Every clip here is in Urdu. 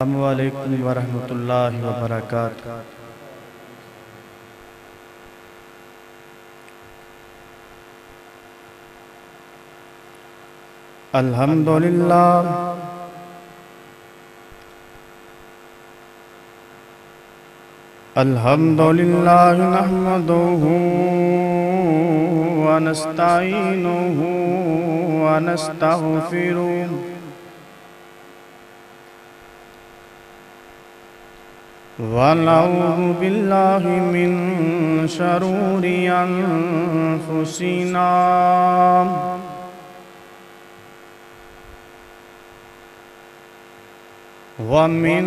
السلام علیکم ورحمۃ اللہ وبرکاتہ۔ الحمدللہ الحمدللہ نحمدہ ونستعینہ ونستغفرہ ونعوذ باللہ من شرور انفسنا ومن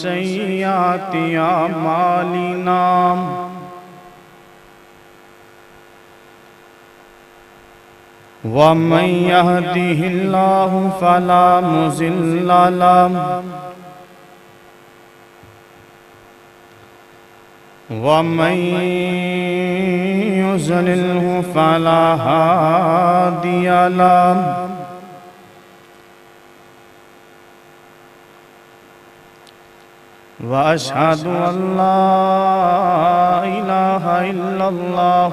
سیئات اعمالنا ومن يهده الله فلا مضل له ومن يضلل فلا هادي له وأشهد أن لا إله إلا الله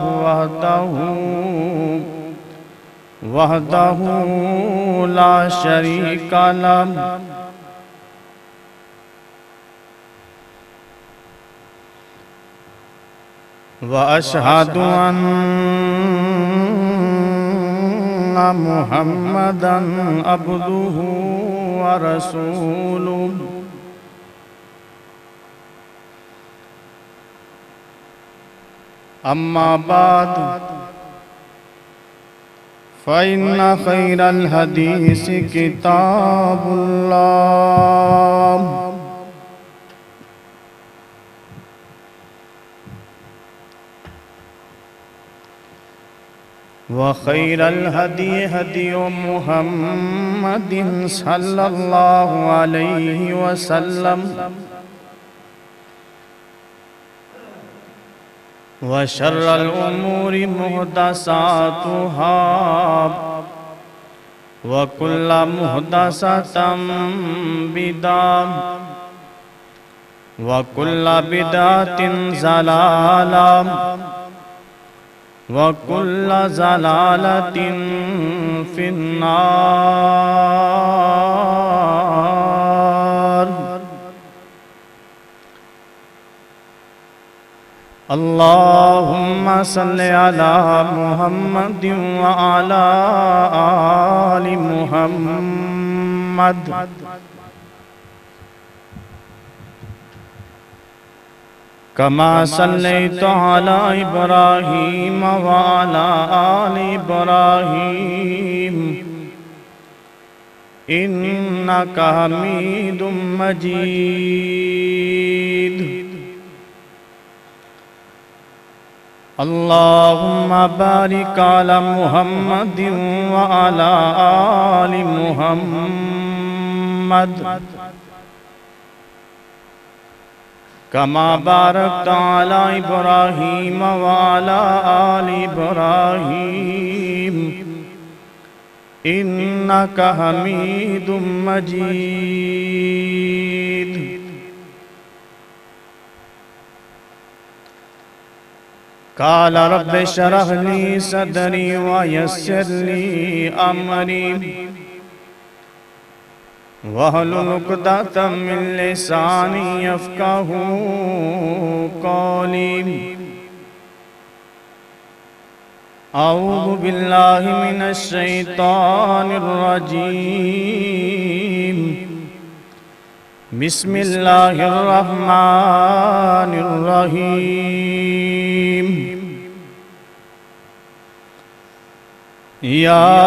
وحده لا شريك له وأشهد أن محمدًا عبده ورسوله أما بعد فإن خير الحديث كتاب الله وخير الهدي هدي محمد صلى الله عليه وسلم وشر الأمور محدثاتها وكل محدثة بدعة وكل بدعة ضلالة وكل ضلالة في النار۔ اللهم صل على محمد وعلى آل محمد كما صليت على إبراهيم وعلى آل إبراهيم إنك حميد مجيد۔ اللهم بارك على محمد وعلى آل محمد كما باركت على إبراهيم وعلى آل إبراهيم إنك حميد مجيد۔ قال رب اشرح لي صدري ويسر لي أمري واحلل عقدة من لساني يفقهوا قولي۔ أعوذ بالله من الشيطان الرجيم، بسم الله الرحمن الرحيم۔ يا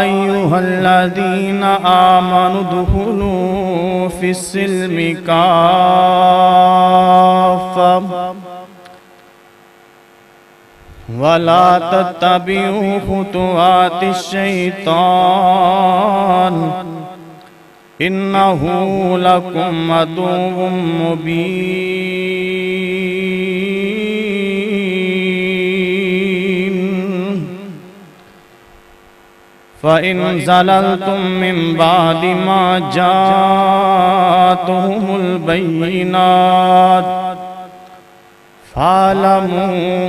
أيها الذين آمنوا ادخلوا في السلم كافة ولا تتبعوا خطوات الشيطان إنه لكم عدو مبين۔ فَإِن زَلَلْتُم مِّن بَعْدِ مَا جَاءَتْهُمُ الْبَيِّنَاتُ فَاعْلَمُوا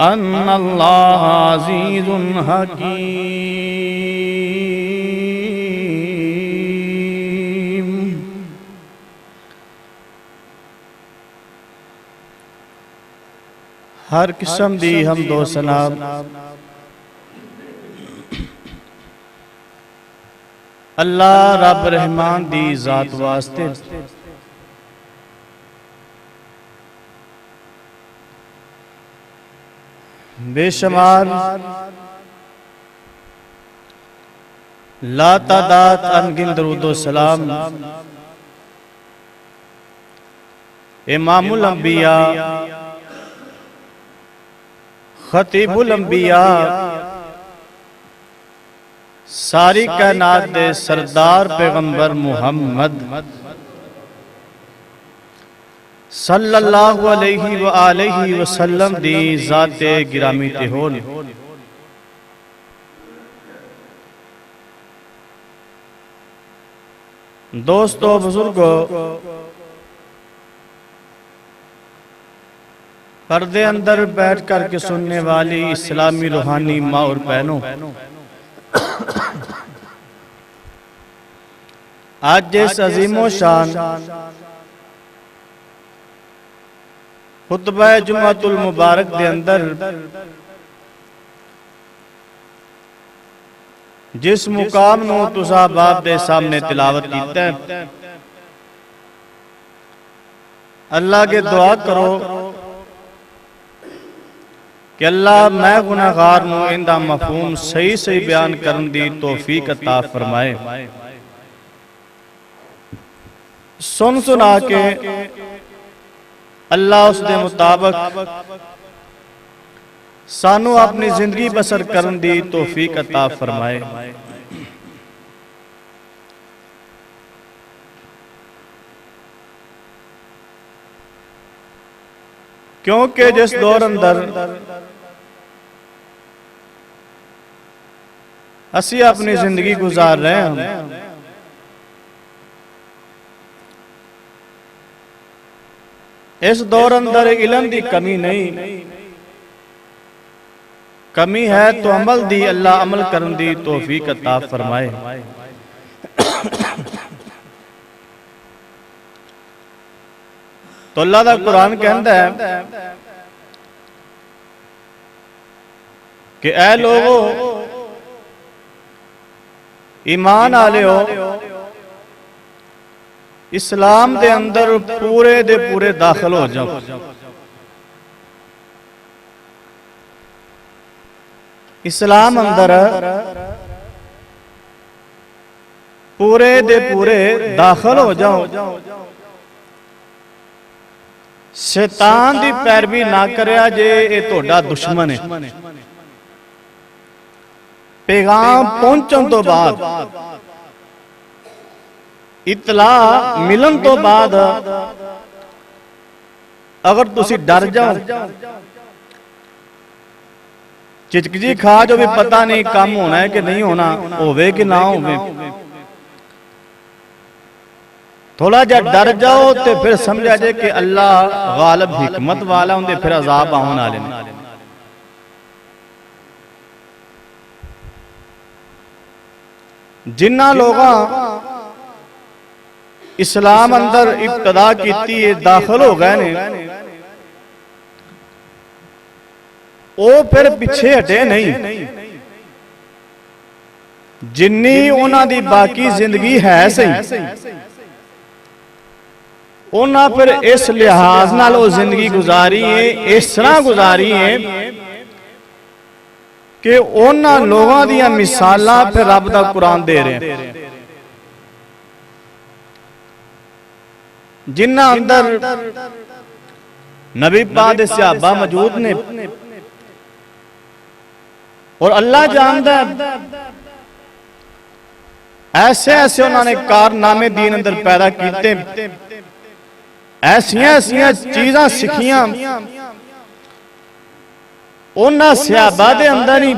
أَنَّ اللَّهَ عَزِيزٌ حَكِيمٌ۔ ہر قسم دی حمد و ثنا اللہ رب رحمان دی ذات واسطے بے شمار لا تعداد انگن درود و سلام امام الانبیاء خطیب الانبیاء ساری کائنات دے سردار پیغمبر محمد صلی اللہ علیہ وآلہ وسلم دی ذات گرامی تے ہون۔ دوستو بزرگو، پردے اندر بیٹھ کر کے سننے والی اسلامی روحانی ماں اور بہنوں، آج اس عظیم و شان خطبہ جمعۃ المبارک دے اندر جس مقام نو تساں باپ دے سامنے تلاوت کیتا ہے، اللہ کے دعا کرو کہ اللہ میں گناہگار نو اندہ مفہوم صحیح صحیح بیان کرن دی توفیق عطا فرمائے۔ سن سنا کے اللہ اس دے مطابق سانو اپنی زندگی بسر کرن دی توفیق عطا فرمائے۔ کیونکہ جس دور اندر اسی اپنی زندگی گزار رہے ہیں، اس دور اندر علم دی کمی نہیں، کمی ہے تو عمل دی، اللہ عمل کرن دی توفیق عطا فرمائے۔ تو اللہ دا قرآن کہندا ہے کہ اے لوگو ایمان آلے ہو، اسلام دے اندر پورے دے پورے داخل ہو جاؤ۔ اسلام اندر پورے دے پورے داخل ہو جاؤ، شیطان دی پیروی نہ کریا جے اے تہاڈا دشمن ہے۔ پیغام پہنچن تو بعد، اطلاع ملن تو بعد اگر تسی ڈر جاؤ، چچکجی کھا جو بھی پتہ نہیں کام ہونا ہے کہ نہیں ہونا، ہوئے کہ نہ ہوئے، تھوڑا جا ڈر جاؤ تے پھر سمجھا جائے کہ اللہ غالب حکمت والا ہوں دے پھر عذاب آہن آلے نے۔ جنہ لوگاں اسلام اندر ابتدا کیتی ہے، داخل ہو گئے نے، وہ پھر پیچھے ہٹے نہیں، جنی انہاں دی باقی زندگی ہے صحیح، انہاں پھر اس لحاظ نال وہ زندگی گزاری ہے، اس طرح گزاری ہے کہ انہاں لوگاں دیاں مثالاں پھر رب دا قرآن دے رہے ہیں، جنہ اندر نبی پاک دے صحابہ موجود نے، اور اللہ جانتا ہے ایسے ایسے انہوں نے کارنامے دین اندر پیدا کیتے، ایسیاں چیزاں سکھیاں انہاں صحابہ دے اندر ہی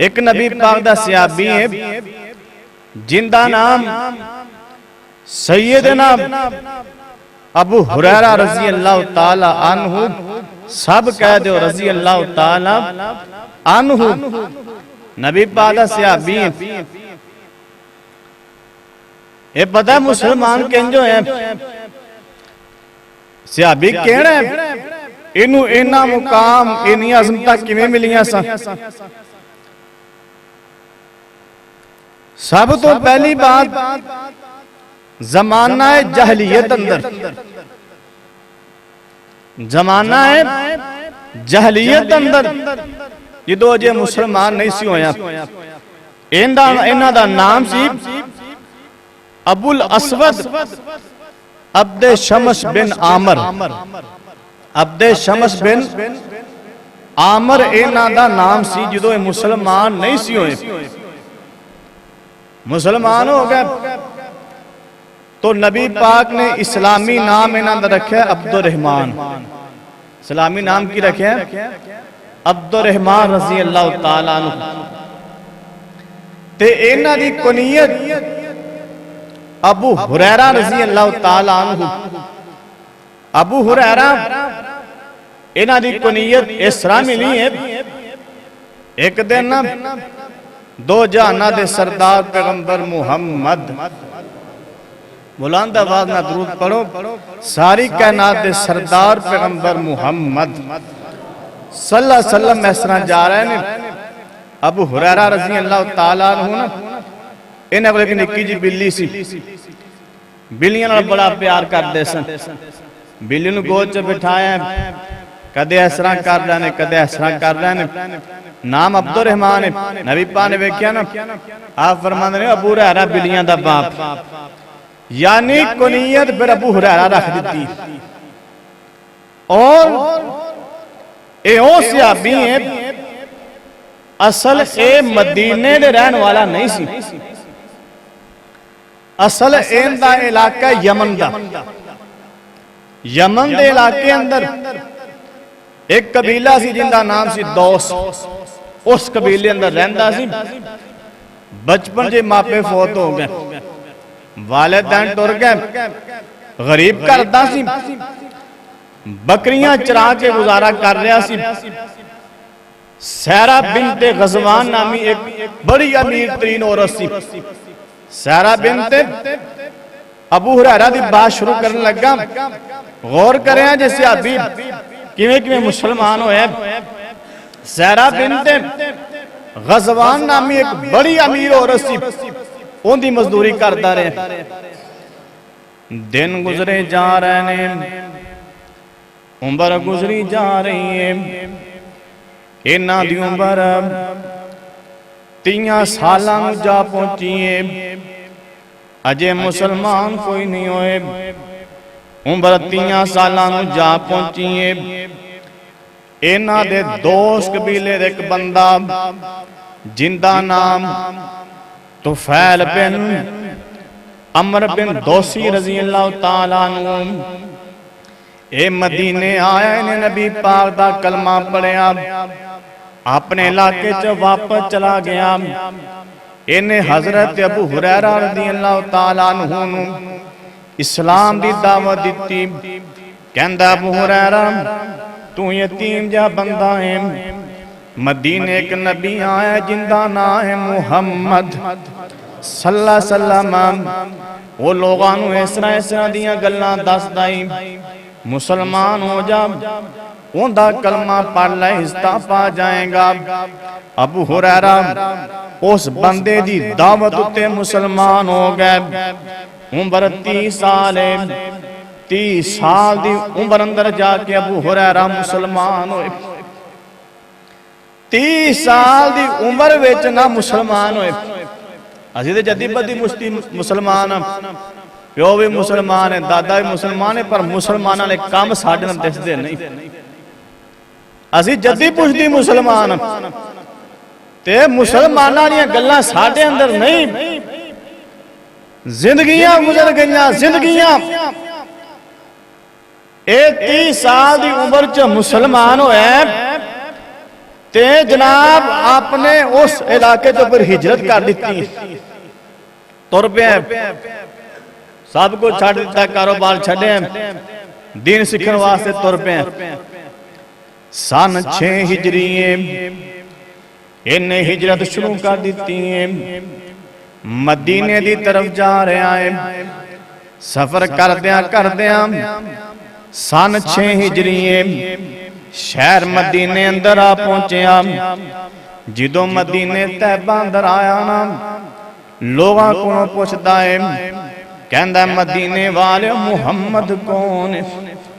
ایک نبی پاک دا صحابی ہے جن دا نام سیدنا ابو ہریرہ رضی اللہ تعالی عنہ، سب کہہ دو رضی اللہ تعالی عنہ، نبی پاک دا صحابی ہے۔ یہ پتہ ہے مسلمان کنجو ہیں، صحابی کہنا ہے انہوں اینا مقام اینی عظمتہ کیویں ملیاں سا۔ سب تو پہلی بات زمانہ جہلیت اندر، زمانہ جہلیت اندر جدو اجے مسلمان نہیں سی ہویا، انہاں دا نام سی ابو الاسود عبد شمس بن عامر، عبد شمس بن عامر انہاں دا نام سی جدو مسلمان نہیں سی ہوئے، مسلمان ہو گئے تو نبی پاک نے اسلامی نام انہاں دا رکھا ہے عبد الرحمن، اسلامی نام کی رکھا ہے عبد الرحمن رضی اللہ تعالیٰ عنہ، تے انہاں دی کنیت ابو ہریرہ رضی اللہ تعالیٰ عنہ۔ ابو ہریرہ انہاں دی کنیت اس طرح ملی ہے، ایک دن دو جہانہ دے سردار پیغمبر محمد، بلند آواز نہ درود پڑھو، ساری کائنات دے سردار پیغمبر محمد صلی اللہ علیہ وسلم اس طرح جا رہے ہیں۔ ابو ہریرہ رضی اللہ تعالیٰ عنہ انہیں کو لیکن نکی جی بلی سی، بلیاں نے بڑا پیار کر دے سن، بلی نے گود سے بٹھایا ہے، کدے اس طرح کر رہے ہیں، کدے اس طرح کر رہے ہیں، نام عبد الرحمن ہے، نبی پاک نے ویکھیا نا، آپ فرمان رہے ابو ہریرہ بلیاں دا باپ، یعنی کنیت پھر ابو ہریرہ رکھ دیتی، اور اے او صحابی ہیں اصل اے مدینے دے رہن والا نہیں سی، اصل این دا علاقہ یمن دا، یمن دے علاقے اندر ایک قبیلہ سی جن دا نام سی دوس، اس قبیلے اندر رہندا سی، بچپن جے ماپے فوت ہو گئے، والدین ٹر گئے، غریب کردا سی، بکریاں چرا کے گزارا کر رہا سی۔ سیرہ بنت غزوان نامی ایک بڑی امیر ترین عورت سی، سیرہ بنت ابو ہریرہ دی بات شروع کرنے لگا، غور کریں جیسے ابھی کیویں مسلمان ہوئے، سیرہ بنت غزوان نامی ایک بڑی امیر عورت سی، ان دی مزدوری کرتا رہے، دن گزرے جا رہے ہیں، عمر گزری جا رہی ہے، انہاں دی عمر 30 سالاں جا پہنچی ہے، اجے مسلمان کوئی نہیں ہوئے، عمر 30 سالاں جا پہنچی ہے، انہاں دے دوست قبیلے دے ایک بندہ جن دا نام طفیل بن عمر بن دوسی رضی اللہ تعالیٰ عنہ، اے مدینے آیا انہیں نبی پاک دا کلمہ پڑھیا، اپنے علاقے چ واپس چلا گیا، انہیں حضرت ابو ہریرہ رضی اللہ تعالیٰ عنہ اسلام دی دعوت دیتی، کہندہ ابو ہریرہ تو یتیم جا بندہ ہے، مدینے ایک نبی آیا جن دا نام ہے محمد صلی اللہ علیہ وسلم، وہ لوگانوں اس طرح دیاں گلاں دس دائیں، مسلمان ہو جا، ان دا کلمہ پڑھ لے حصہ پا جائیں گا۔ ابو ہریرہ اس بندے دی دعوت اتے مسلمان ہو گئے، عمر 30 سال ہے، 30 سال دی عمر اندر جا کے ابو ہریرہ مسلمان ہوئے، 30 سال دی عمر ویچ نہ مسلمان ہوئے، عزیز جدی بدی مسلمان پیو بھی مسلمان ہے، دادا بھی مسلمان ہے، پر مسلمانہ نے کام ساڑھے نہ دس دے نہیں، عزیز جدی پوچھتی مسلمان تے مسلمانہ نے گلہ ساڑھے اندر نہیں، زندگیاں گزر گئیاں، زندگیاں 30 سال دی عمر چ مسلمان ہوئے، تے جناب آپ نے اس علاقے تو پھر ہجرت کر دیتی تر پہ سب کو چھڑ دیتا کاروبار چھڑے دین سکھن واسطے تر پہ سن 6 ہجری انہیں ہجرت شروع کر دیتی ہیں مدینے دی طرف جا رہے آئے سفر کردیاں سن 6 ہجری شہر مدینے اندر آ پہنچے جدو مدینے طیبہ اندر آیا نا لوگاں کو پوچھتا ہے کہندہ مدینے والے محمد کون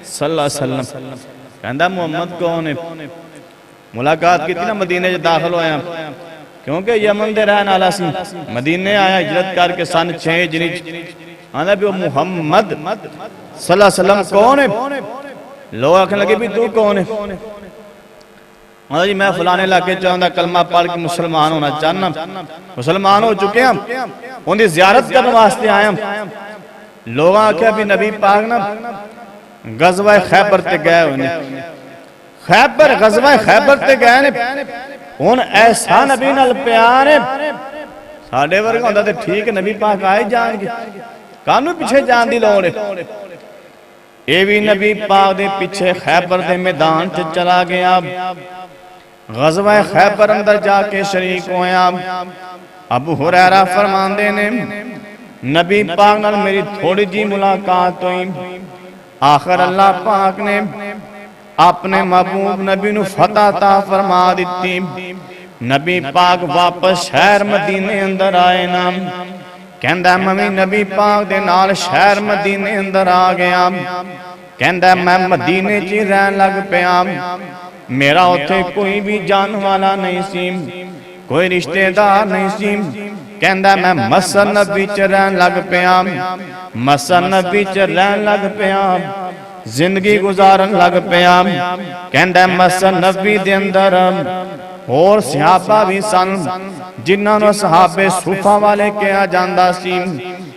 صلی اللہ علیہ وسلم کہندہ محمد کون ملاقات کی تھی نا مدینے جو داخل ہویا کیونکہ یمن دے رہن آلہ سی مدینے آیا ہجرت کر کے سن 6 ہجری آندہ بھی وہ محمد صلی اللہ علیہ وسلم کون ہے لوگ آکھنے لگے بھی تو کون ہے آندہ جی میں فلانے علاقے چاہتا کلمہ پڑھ کے مسلمان ہونا چاہنا مسلمان ہو چکے ہیں ان دی زیارت کرنے واسطے آئے ہیں لوگ آکھے بھی نبی پاک نا غزوہ خیبر تے گئے ہوئے خیبر غزوہ خیبر تے گئے ان ایسا نبی نال پیار ہے ساڑھے ورگا ہوندہ تے ٹھیک نبی پاک آئے جان گے کانو پیچھے جان دی لوڑے اے بھی نبی پاک دے پیچھے خیبر دے میدان چ چلا گیا غزوہ خیبر اندر جا کے شریک ہویا ابو ہریرہ فرماندے نے نبی پاک نال میری تھوڑی جی ملاقات ہوئی آخر اللہ پاک نے اپنے محبوب نبی نو فتح عطا فرما دیتی نبی پاک واپس شہر مدینے اندر آئے نا کہندہ میں نبی پاک دے نال شہر مدینے اندر آ گیا کہندہ میں مدینے چی رہن لگ پیا میرا ہوتے کوئی بھی جان والا نہیں سی کوئی رشتہ دار نہیں سی کہندہ میں مسجد نبی چ رہن لگ پیا مسجد نبی چ رہن لگ پیا زندگی گزارن لگ پیا کہندہ مسجد نبی دے اندر اور صحابہ بھی سن جنہاں نو صحابے صوفہ والے کیا جاندہ سی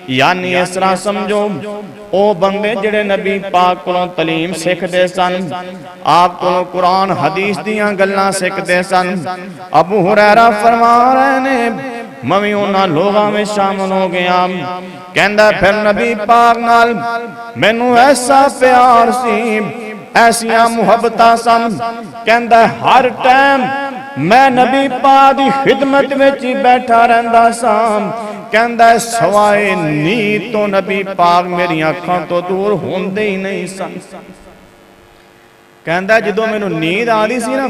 یعنی اس طرح سمجھو او بندے جڑے نبی پاک کو تعلیم سکھ دے سن آپ کو قرآن حدیث دیاں گلاں سکھ دے سن ابو ہریرہ فرما رہے نے میں انہاں لوگاں میں شامل ہو گیا کہندہ پھر نبی پاک نال مینوں ایسا پیار سی ایسیاں محبتاں سن کہندہ ہر ٹائم میں نبی پاک دی خدمت میں چی بیٹھا رہندہ سام کہندہ سوائے نیت تو نبی پاک میری آنکھاں تو دور ہوندے ہی نہیں سن کہندہ جدو میں نیت آدھی سی نا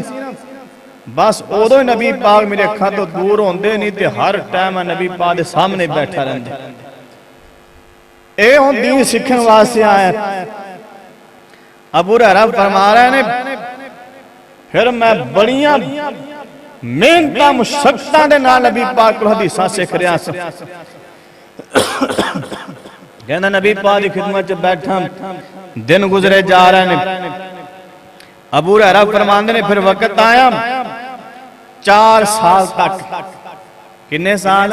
بس اوہ نبی پاک میری آنکھاں تو دور ہوندے نہیں تے ہر ٹائم نبی پاک دے سامنے بیٹھا رہندے اے ہون دین سکھن واسطے آیا ابو ہریرہ فرما رہے ہیں پھر میں بڑیاں محنتاں مشقتاں دے نال نبی پاک کو حدیثاں سکھ رہا سا کہنا نبی پاک دی خدمت چ بیٹھا دن گزرے جا رہے ہیں ابو ہریرہ فرماندے نے پھر وقت آیا 4 سال تک کتنے سال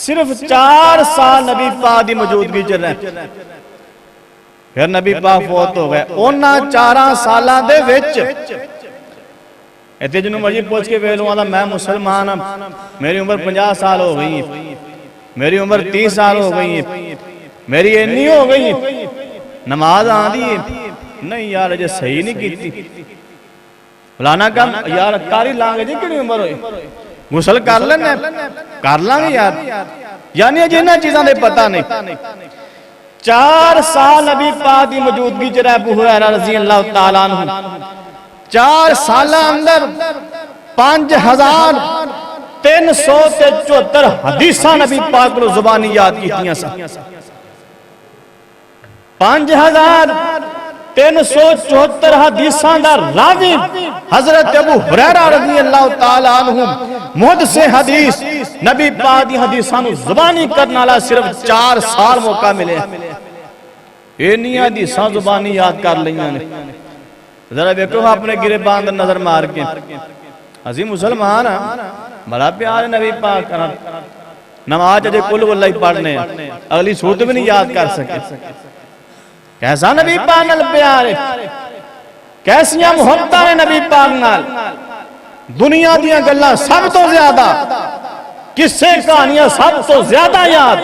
صرف 4 سال نبی پاک دی موجودگی چ رہے پھر نبی پاک فوت ہو گئے انہاں 4 سالاں دے وچ ایتے جنہوں مرجی پوچھ کے ویلوں آدھا میں مسلمان ہوں میری عمر 50 سال ہو گئی ہے میری عمر 30 سال ہو گئی ہے میری اتنی ہو گئی ہے نماز آندھی ہے نہیں یار اجے صحیح نہیں کیتی فلانا کام یار کاری لانگے جی کتنی عمر ہوئی غسل کر لینے کر لانگے یار یعنی اجے انہاں چیزاں دے پتہ نہیں 4 سال نبی پاک دی موجودگی چ رہے ابو ہریرہ رضی اللہ تعالیٰ عنہ 4 سالہ اندر 5374 حدیثاں نبی پاک کو زبانی یاد کیتیاں سا 5374 حدیثاں دا راوی حضرت ابو ہریرہ رضی اللہ تعالیٰ عنہ محدث حدیث نبی پاک دی حدیثاں زبانی کرنا والا صرف 4 سال موقع ملے اینی حدیثاں زبانی یاد کر لیاں نے ذرا بیکو اپنے گرے باندھ نظر مار کے عظیم مسلمان بڑا پیار نبی پاک کرنا نماز جے کل واللہ ہی پڑھنے اگلی صورت بھی نہیں یاد کر سکے کیسا نبی پاک نال پیار ہے کیسیاں محبتاں نے نبی پاک نال دنیا دیا گلہ سب تو زیادہ، قصے کہانیاں سب تو زیادہ یاد،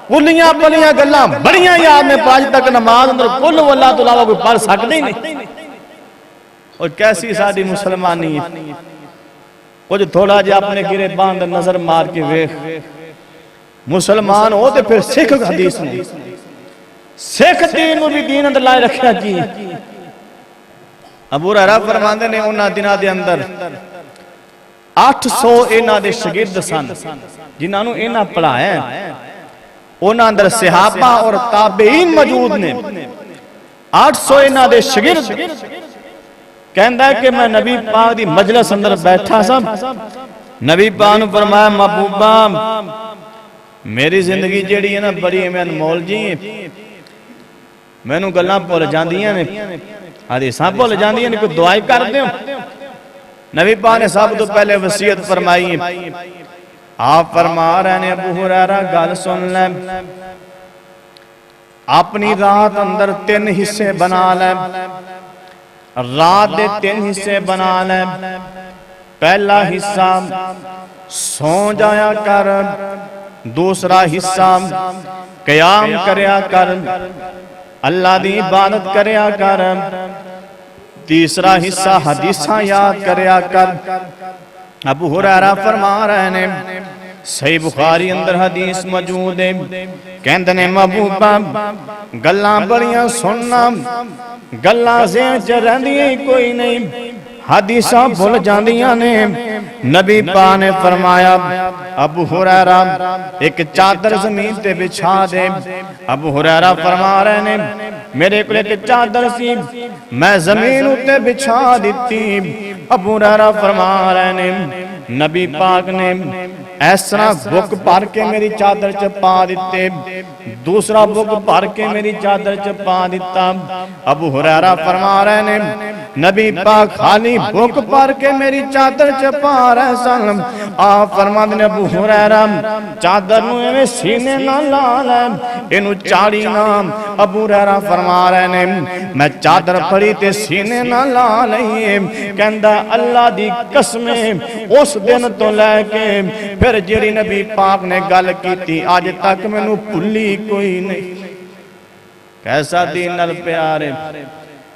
پلیاں پلیاں گلہ بڑیاں یاد میں پاج تک نماز اندر کل واللہ تو علاوہ کوئی پڑھ سکتے نہیں۔ اور کیسی ساری مسلمانی ہے، وہ جو تھوڑا جا اپنے گرے باندھ نظر مار کے ویخ، مسلمان ہو تو پھر سکھ حدیث نہیں، سکھ دین وہ بھی دین اندر لائے رکھا جی۔ ابو ہریرہ فرماندے نے انہاں دنوں دے اندر 800 انہاں دے شاگرد سن جنہاں نوں انہاں پڑھایا ہے، انہاں اندر صحابہ اور تابعین موجود نے۔ 800 انہاں دے شاگرد کہندا ہے کہ میں نبی پاک دی مجلس اندر بیٹھا سا، نبی پاک نے فرمایا محبوبہ میری زندگی جیڑی ہے نا بڑی میں انمول جی میں نوں گلاں بھول جاندیاں نے، حدیثاں بھول جاندیاں نے، کوئی دعائی کر دیو۔ نبی پاک نے سب تو پہلے وصیت فرمائی ہے، آپ فرما رہے ہیں ابو ہریرہ گل سن لیں، اپنی رات اندر 3 حصے بنا لیں، رات دے 3 حصے بنا لیں، پہلا حصہ سو جایا کر، دوسرا حصہ قیام کریا کر، اللہ دی عبادت کریا کر، تیسرا حصہ حدیثاں یاد کریا کر۔ ابو ہریرہ فرما رہے ہیں صحیح بخاری اندر حدیث موجود ہے، کہندے نے محبوبہ گلاں بڑیاں سننا، گلاں ذہن چ رہندیاں کوئی نہیں، حدیثاں بھول جاندیاں نے۔ نبی پاک نے فرمایا ابو ہریرہ ایک چادر زمین تے بچھا دے۔ ابو ہریرہ فرما رہے ہیں میرے کو ایک چادر سی میں زمین اتے بچھا دیتی۔ ابو ہریرہ فرما رہے ہیں نبی پاک نے اس طرح بک بھر کے میری چادر چپا دیتے، دوسرا بک بھر کے میری چادر چپا دیتا۔ ابو ہریرہ فرما رہے ہیں نبی پاک خالی بک بھر کے میری چادر چپا رہے سن۔ آپ فرما دے ابو ہریرہ چادر نو ایویں سینے نہ لا لے، اینو چاڑی نہ۔ ابو ہریرہ فرما رہے ہیں میں چادر پھڑی تے سینے نہ لا لئیے، کہندا اللہ دی قسمیں اس دن تو لے کے پھر جڑی نبی پاک نے گل کیتی آج تک میں نو بھلی کوئی نہیں۔ کیسا دین نال پیار ہے،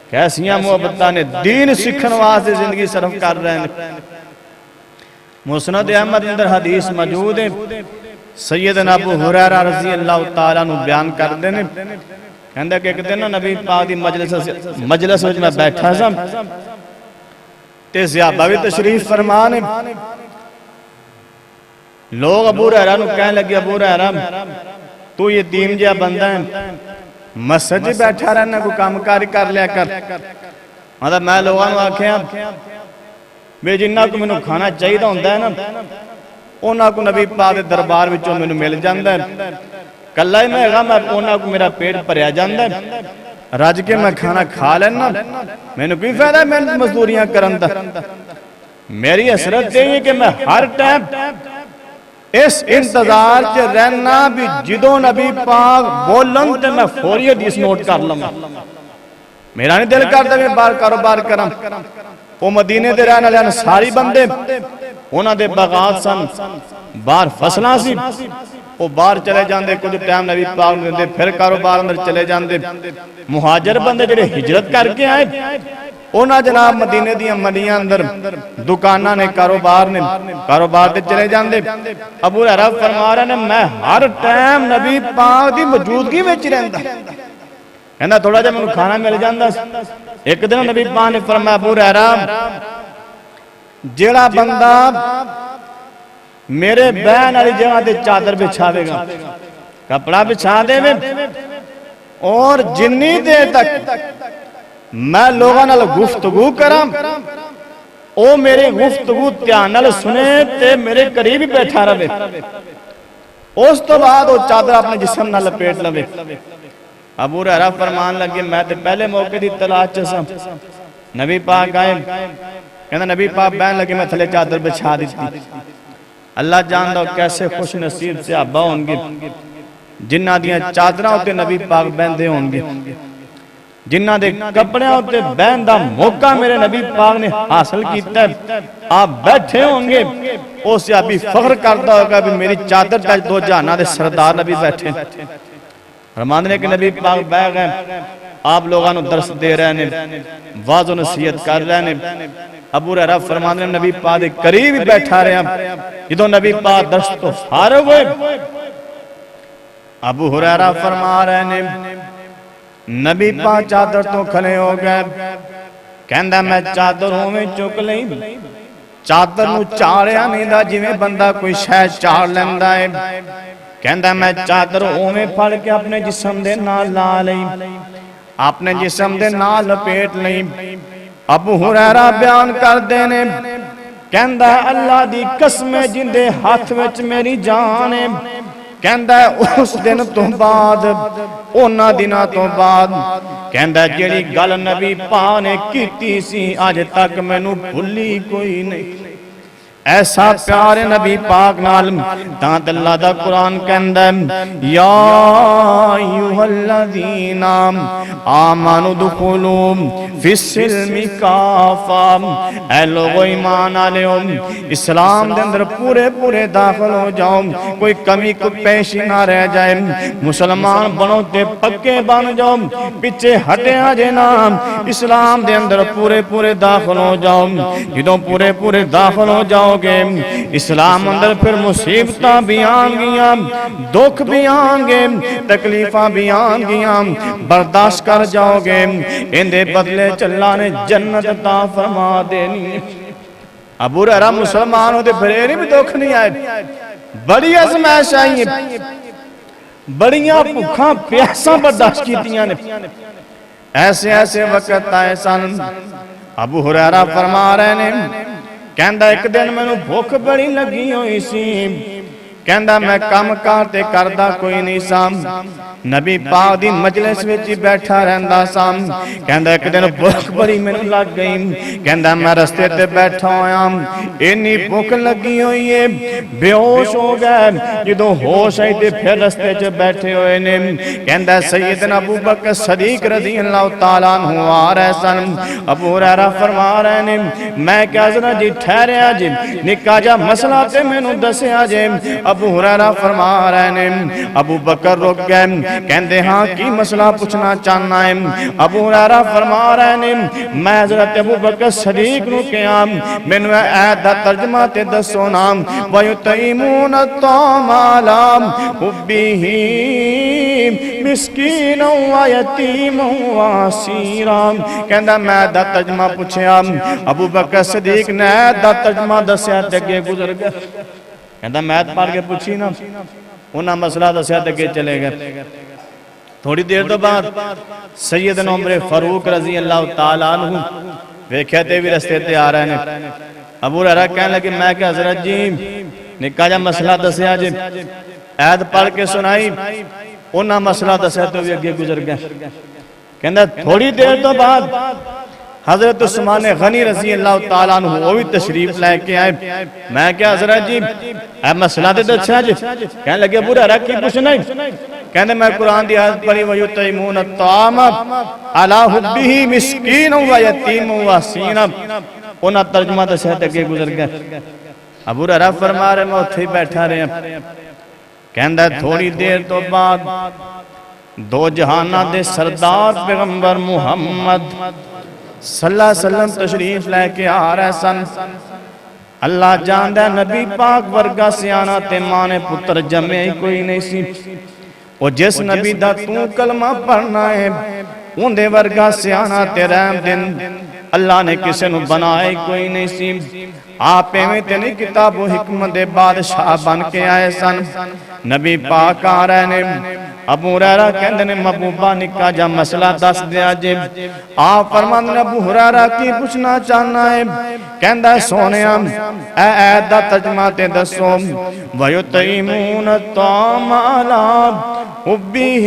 کیسیاں محبتاں نے، دین سکھن واسطے زندگی صرف کر رہے ہیں۔ مسند احمد اندر حدیث موجود ہے، سیدنا ابو ہریرہ رضی اللہ تعالیٰ عنہ بیان کر دینے، کہندہ کہ ایک دن نبی پاک دی مجلس وچ میں بیٹھا سا تے صحابہ بھی تشریف فرمانے، لوگ ابو ہریرہ نو کہنے لگے ابو ہریرہ تو یہ یتیم جہا بندہ ہے، مسجد بیٹھا رہنا کو کام کاری کر لیا کر۔ مطلب میں لوگوں نے آکھیا بے جنہ کو میں کھانا چاہیے دا ہوندہ ہے نا، اونا کو نبی پاک دے دربار وچوں میں مل جاندہ ہے، کلہ ہی میں غم ہے اونا کو میرا پیٹ پریا جاندہ ہے، رج کے میں کھانا کھا لینا، میں نے کوئی فائدہ ہے میں مزدوریاں کرندہ۔ میری حسرت ہے کہ میں ہر ٹائم اس انتظار چے رہنا بھی جدو نبی پاک بولن تے میں فوری حدیث نوٹ کر لوں، میرا نہیں دل کرتا میں بار کاروبار کرم۔ وہ مدینے دے رہنے لین ساری بندے انہاں دے باغات سن، بار فصلاں سی، وہ بار چلے جاندے، کچھ ٹائم نبی پاک نے دے پھر کاروبار اندر چلے جاندے۔ مہاجر بندے جڑے ہجرت کر کے آئے انہاں جناب مدینے دیاں منڈیاں اندر دکاناں نے کاروبار تے چلے جاندے۔ ابو ہریرہ فرما رہے ہیں میں ہر ٹائم نبی پاک دی موجودگی وچ رہندا، کہندا تھوڑا جا مینوں کھانا مل جاندا۔ ایک دن نبی پاک نے فرمایا ابو ہریرہ جیڑا بندہ میرے بہن والی جگہ تے چادر بچھاوے گا، کپڑا بچھا دے اور جنی دیر تک میں لوگاں نال گفتگو کرام او میرے گفتگو دھیان نال سنے تے میرے قریب ہی بیٹھا رہے، اس تو بعد وہ چادر اپنے جسم نال لپیٹ لوے۔ ابو ہریرہ فرمان لگے میں تے پہلے موقع دی تلاش چسا، نبی پاک آئے، کہنا نبی پاک بہن لگے میں تھلے چادر بچھا دیتی۔ اللہ جاندہ کیسے خوش نصیب صحابہ ہوں گے جنہ دیاں چادرہ ہوتے نبی پاک بہندے ہوں گے۔ جنہ دے کپڑیاں ہوتے بہن دا موقع میرے نبی پاک نے حاصل کیتا ہے، آپ بیٹھے ہوں گے اسے ابھی فخر کرتا ہوگا بھی میری چادر تاج دو جہاناں دے سردار نبی بیٹھے فرمان نے کہ نبی پاک بیٹھ گئے، آپ لوگاں نو درس دے رہے ہیں، واضح و نصیحت کر رہے ہیں۔ ابو ہریرہ فرمانے نبی پاک دے قریب ہی بیٹھا رہے ہیں، جدوں نبی پاک درس تو فارغ ہوئے، ابو ہریرہ فرما رہے ہیں نبی پاک چادر تو کھلے ہو گئے، کہندا میں چادر ہوویں چک لئی، چادر نو چاڑیا نہیں دا جویں بندہ کوئی شے چاڑ لیندا ہے، کہندا میں چادر ہوویں پھڑ کے اپنے جسم دے نال لا لئی، اپنے جسم دے نال لپیٹ لئی۔ ابو ہریرہ بیان کر دینے کہندا اللہ دی قسم جن دے ہاتھ وچ میری جان ہے، کہندا اس دن تو بعد اونا دنہ تو بعد کہندا جیڑی گل نبی پاک نے کیتی سی آج تک مینوں بھلی کوئی نہیں، ایسا پیار نبی پاک نال تاں اللہ دا قرآن کہندا یا ایھا الذین آمنوا ادخلوا فی السلم کافہ، اے لوگو ایمان والےو اسلام دے اندر پورے داخل ہو جاؤ، کوئی کمی کو پیشی نہ رہ جائے، مسلمان بنو تے پکے بن جاؤ، پیچھے ہٹیا جے نا، اسلام دے اندر پورے داخل ہو جاؤ، جدوں پورے داخل ہو جاؤ گے اسلام اندر پھر مصیبتاں بھی آن گیاں، دکھ بھی آن گے، تکلیفاں بھی آن گیاں، برداشت کر جاؤ گے، اندے بدلے اللہ نے جنت عطا فرما دینی۔ ابو ہریرہ مسلمان ہوتے پھر بھی دکھ نہیں آئے، بڑی آزمائش آئی، بڑیاں بھوکاں پیاساں برداشت کیتیاں نے، ایسے وقت آئے سن۔ ابو ہریرہ فرما رہے ہیں کہندا ایک دن مینوں بھوک بڑی لگی ہوئی سی، کہندا میں کم کارتے کردہ کوئی نہیں سام، نبی پاک دی مجلس وچ بیٹھا رہندا سام، کہندا ایک دن بھوک بڑی مینوں لگ گئی، کہندا میں رستے تے بیٹھا ہویا، اتنی بھوک لگی ہوئی ہے، بے ہوش ہو گئے، جدوں ہوش آئی تے پھر رستے چ بیٹھے ہوئے نے، کہندا سیدنا ابو بکر صدیق رضی اللہ تعالیٰ عنہ آ رہے سن۔ ابو ہریرہ فرما رہے نے میں کہ حضرت جی ٹھہریا جی، نکا جا مسئلہ تے مینوں دسیا جے۔ ابو ہریرہ فرما رہے نے ابو بکر رک گئے، کہندے ہاں کی مسئلہ پوچھنا چاہنا ہے؟ ابو ہریرہ فرما رہے نے میں حضرت ابو بکر صدیق نو کہا مینوں ایت دا ترجمہ تے دسو نا، وَيُطْعِمُونَ الطَّعَامَ عَلَىٰ حُبِّهِ مِسْكِینًا وَیَتِیمًا وَاسِیرًا، کہندا میں دا ترجمہ پوچھیا، ابو بکر صدیق نے دا ترجمہ دسیا تے اگے گزر گیا، کہندا میں پڑھ کے پوچھی نا، انہاں مسئلہ دسیا تے اگے چلے گئے۔ تھوڑی دیر تو بعد سیدنا عمر فاروق رضی اللہ تعالیٰ عنہ ویکھیا تے بھی رستے تے آ رہے ہیں۔ ابو ہریرہ کہنے لگے میں کہ حضرت جی نکا جا مسئلہ دسیا جی، عید پڑھ کے سنائی، انہاں مسئلہ دسیا تو بھی اگے گزر گئے۔ کہندا تھوڑی دیر تو بعد حضرت عثمان غنی رضی اللہ تعالیٰ عنہ وہ بھی تشریف لے کے آئے، میں کیا حضرت جی اے مسئلہ دے دچھا جی، کہنے لگے ابو ہریرہ کی پوچھنا ہے؟ کہنے میں قرآن دی آیت پڑھی وَيُطْعِمُونَ الطَّعَامَ عَلَىٰ حُبِّهِ مِسْکِینًا وَیَتِیمًا وَاسِیرًا، انہاں ترجمہ دسیا تے اگے گزر گئے۔ ابو ہریرہ فرما رہے میں اتھے بیٹھا رہے ہیں، کہندا تھوڑی دیر تو بعد دو جہانہ دے سردار پیغمبر محمد صلی اللہ علیہ وسلم تشریف لے کے آ رہے سن۔ اللہ جاندہ نبی پاک ورگا سیانہ تے مانے پتر جمعے کوئی نہیں سی، اور جس نبی دا تو کلمہ پڑھنا ہے ان دے ورگا سیانہ تے رحم دن اللہ نے کسے نو بنائے کوئی نہیں سی۔ آپ میں تینی کتاب و حکمت دے بادشاہ بن کے آئے سن۔ نبی پاک آ رہے نے، ابو ہریرہ کہندے نے محبوبہ نکا جا مسئلہ دس دیا جے۔ آپ فرماندے نے ابو ہریرہ کی پوچھنا چاہنا ہے؟ کہندا سونیا اے ایت دا ترجمہ تے دسو، وَيُطْعِمُونَ الطَّعَامَ عَلَىٰ حُبِّهِ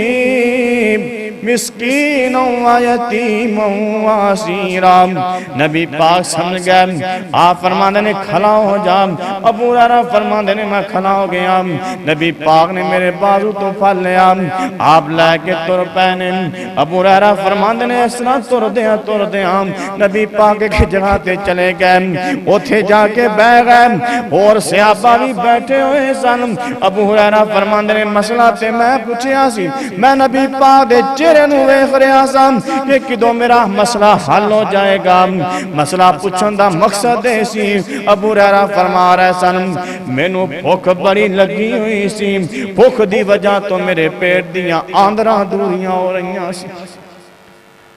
مسکین و یتیم و اسیرا۔ نبی پاک سمجھ گئے، آپ فرماندے نے کھلا ہو جا۔ ابو ہریرہ فرماندے نے میں کھلا ہو گیا۔ نبی پاک نے میرے بازو تو پھل لیا، آپ لے کے تر پہنے۔ ابو ہریرہ فرماندے نے اس طرح تر دیا نبی پاک ایک جگہ تے چلے گئے، اوتھے جا کے بہ گئے اور صحابہ بھی بیٹھے ہوئے سن۔ ابو ہریرہ فرماندے نے مسئلہ تے میں پوچھیا سی، میں نبی پاک دے چہرے نو ویکھ رہا سا کہ کدوں میرا مسئلہ حل ہو جائے گا۔ مسئلہ پوچھن دا مقصد ہے سی، ابو ہریرہ فرما رہے سن مینوں بھوک بڑی لگی ہوئی سی، بھوک دی وجہ تو میرے پیٹ دیاں آندراں دوریاں ہو رہیاں سی۔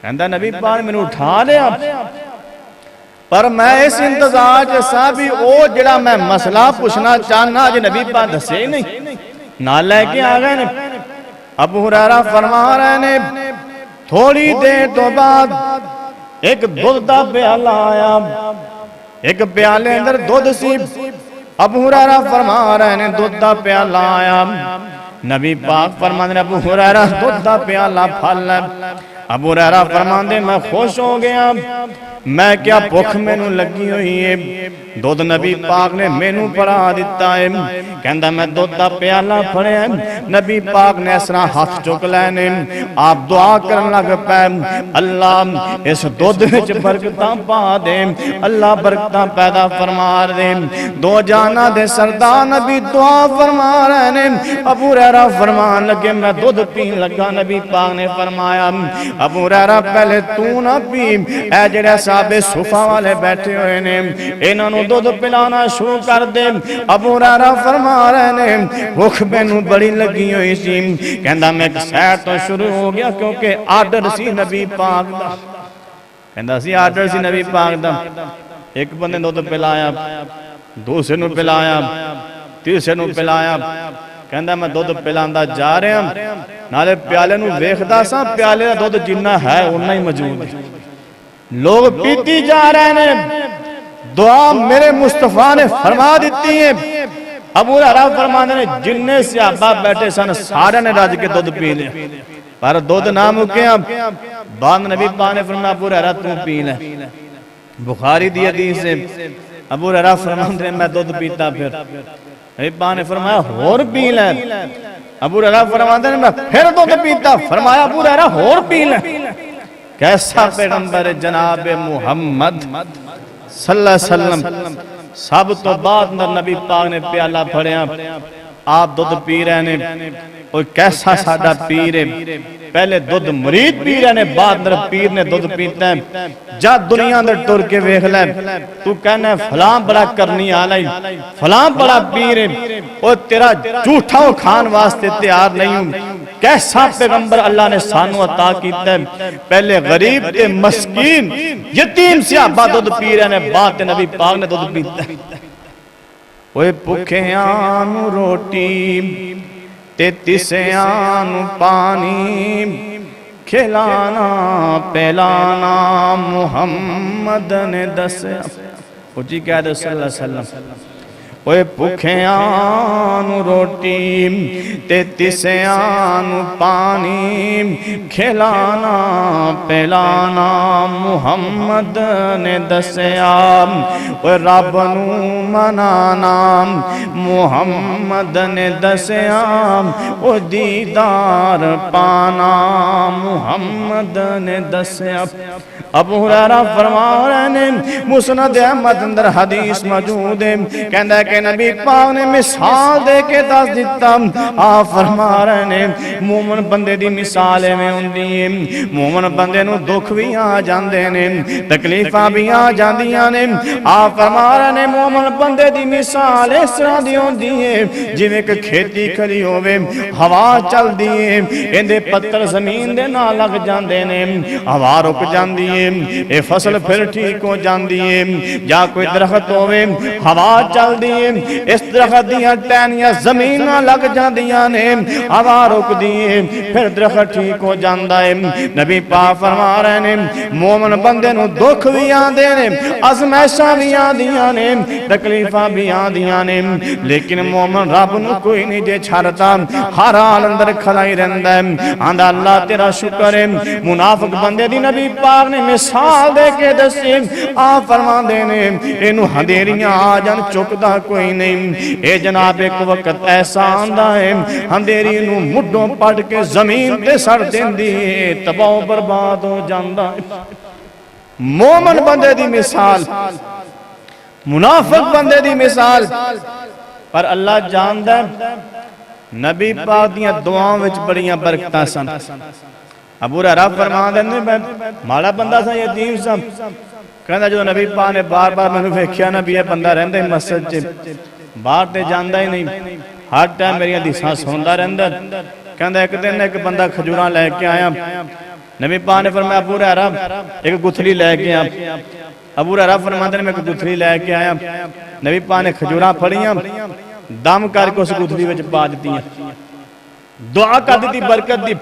کہندا نبی پاک مینوں اٹھا لیا، پر میں اس انتظار جیسا بھی او جڑا میں مسئلہ پوچھنا چاہنا جو نبی پاک دسے ہی نہیں، نہ لے کے آ گئے نے۔ ابو ہریرہ فرما رہے نے تھوڑی دیر تو بعد ایک دودھ دا پیالہ آیا، ایک پیالے اندر دودھ سی۔ ابو ہریرہ فرما رہے نے دودھ دا پیالہ آیا، نبی پاک فرما رہے ابو ہریرہ دودھ دا پیالہ پھل ہے۔ ابو ہریرہ فرماندے میں خوش ہو گیا، میں کیا بھوک مینوں لگی ہوئی ہے، دودھ نبی پاک نے مینوں پڑا دیتا ہے۔ کہندا میں دودھ دا پیالہ پھڑیا، نبی پاک نے اس طرح ہاتھ چک لینے، آپ دعا کرن لگ پے اللہ اس دودھ وچ برکتاں پا دے، اللہ برکتاں پیدا فرما دے۔ دو جہاں دے سردار نبی دعا فرما رہے نے۔ ابو ہریرہ فرمان لگے میں دودھ پین لگا، نبی پاک نے فرمایا ابو ہریرہ پہلے تو نہ پی، اے جڑے صحابہ صفا والے بیٹھے ہوئے نے انہاں نوں دودھ پلانا شروع کر دے۔ ابو ہریرہ فرما رہے نے بھوک مینوں بڑی لگی ہوئی سی، کہندا میں ایک سیر تو شروع ہو گیا کیونکہ آرڈر سی نبی پاک دا، کہندا سی آرڈر سی نبی پاک دا۔ ایک بندے دودھ پلایا، دوسرے نوں پلایا، تیسرے نوں پلایا، کہندا میں دودھ پلاندا جا رہا نالے پیالے نوں ویکھدا سا پیالے دا دودھ جنہ ہے اُنہ ہی موجود ہے، لوگ پیتی جا رہے ہیں، دعا میرے مصطفیٰ نے فرما دیتی ہے۔ ابو ہریرہ فرماندے نے جننے صحابہ بیٹھے سن سارے نے رج کے دودھ پی لیا، پر دودھ نہ مکیا۔ بعد نبی پاک نے فرمایا ابو ہریرہ تو پی لے، بخاری دی حدیث ہے۔ ابو ہریرہ فرماندے نے میں دودھ پیتا، پھر نبی پاک نے فرمایا اور پی لے۔ ابو ہریرہ فرماندے نے میں پھر دودھ پیتا، فرمایا ابو ہریرہ اور پی لے۔ کیسا پیغمبر جناب محمد صلی اللہ علیہ وسلم، سب تو بعد نبی پاک نے پیالہ پھڑیا، آپ دودھ پی رہے ہیں، اور کیسا سادہ پیر ہے، پہلے دودھ مرید پی رہے ہیں، بعد پیر نے دودھ پیتا ہے۔ جا دنیا اندر ٹر کے ویکھ لے، تو کہنا ہے فلاں بڑا کرنی آلائی، فلاں بڑا پیر ہے، اور تیرا جھوٹا کھان واسطے تیار نہیں ہوں۔ کیسا پیغمبر اللہ نے سانو عطا کیتا ہے، پہلے غریب تے مسکین یتیم صحابہ دودھ پی رہے ہیں، بعد نبی پاک نے دودھ پیتا ہے۔ اوے بھکھیاں نوں روٹی تے تسیاں نوں پانی، کھلانا پلانا محمد نے دسیا۔ اونچی کہہ دو صلی اللہ علیہ وسلم۔ اوے بھکھیاں نوں روٹی تے تسیاں نوں پانی، کھلانا پلانا محمد نے دسیا۔ اوے رب نوں منانا محمد نے دسیا، او دیدار پانا محمد نے دسیا۔ ابو ہریرہ فرما رہے ہیں مسند احمد اندر حدیث موجود ہے، کہندا ہے کہ نبی پاک نے مثال دے کے دس دیتا۔ آپ فرما رہے ہیں مومن بندے دی مثال میں ہوندی ہے، مومن بندے نوں دکھ بھی آ جاندے نے، تکلیفاں بھی آ جاندیاں نے۔ آپ فرما رہے ہیں مومن بندے دی مثال اس طرح دی ہوندی ہے جویں کہ کھیتی کھڑی ہووے، ہوا چل دی ہے، ایندے پتھر زمین دے نال لگ جاندے نے، ہوا رک جاندی ہے، اے فصل پھر ٹھیک ہو جاندی ہے جا کوئی درخت ہوئے ہوا چل دیئے اس درخت دیاں ٹہنیاں زمین لگ جاندیاں نے ہوا رک دیئے پھر درخت ٹھیک ہو جاندا ہے نبی پاک فرما رہے ہیں مومن بندے نو دکھ بھی آندے نے ازمائشاں بھی آندیاں نے تکلیفاں بھی آندیاں نے لیکن مومن رب نو کوئی نہیں جے چھڑتا ہر حال اندر کھلائی رہندا ہے آندا اللہ تیرا شکر ہے منافق بندے دی نبی پاک نے مثال دے کے دسی آپ فرما دینے اینو ہندیریاں آ جان چکدا کوئی نہیں اے جناب ایک وقت ایسا آندا ہے ہندیری نو مڈوں پڑ کے زمین تے سڑ دیندی تباہ و برباد ہو جاندا ہے مومن بندے دی مثال منافق بندے دی مثال پر اللہ جاندا ہے نبی پاک دیاں دعاؤں وچ بڑیاں برکتاں سن ابو ہریرہ فرما دیندے میں ماڑا بندہ سا یتیم سا کہندا جو نبی پاک نے بار بار مینوں ویکھیا نا بھی یہ بندہ رہندا ہے مسجد چ باہر تے جاندا ہی نہیں ہر ٹائم میری حدیثاں سندا رہندا کہندا ایک دن ایک بندہ کھجوراں لے کے آیا نبی پاک نے فرمایا ابو ہریرہ ایک گتھلی لے کے آ ابو ہریرہ فرماندے نے میں ایک گتھلی لے کے آیا نبی پاک نے کھجوراں پھڑیاں دم کر کے اس گتھلی وچ پا دتیاں دعا کر دیتی برکت دی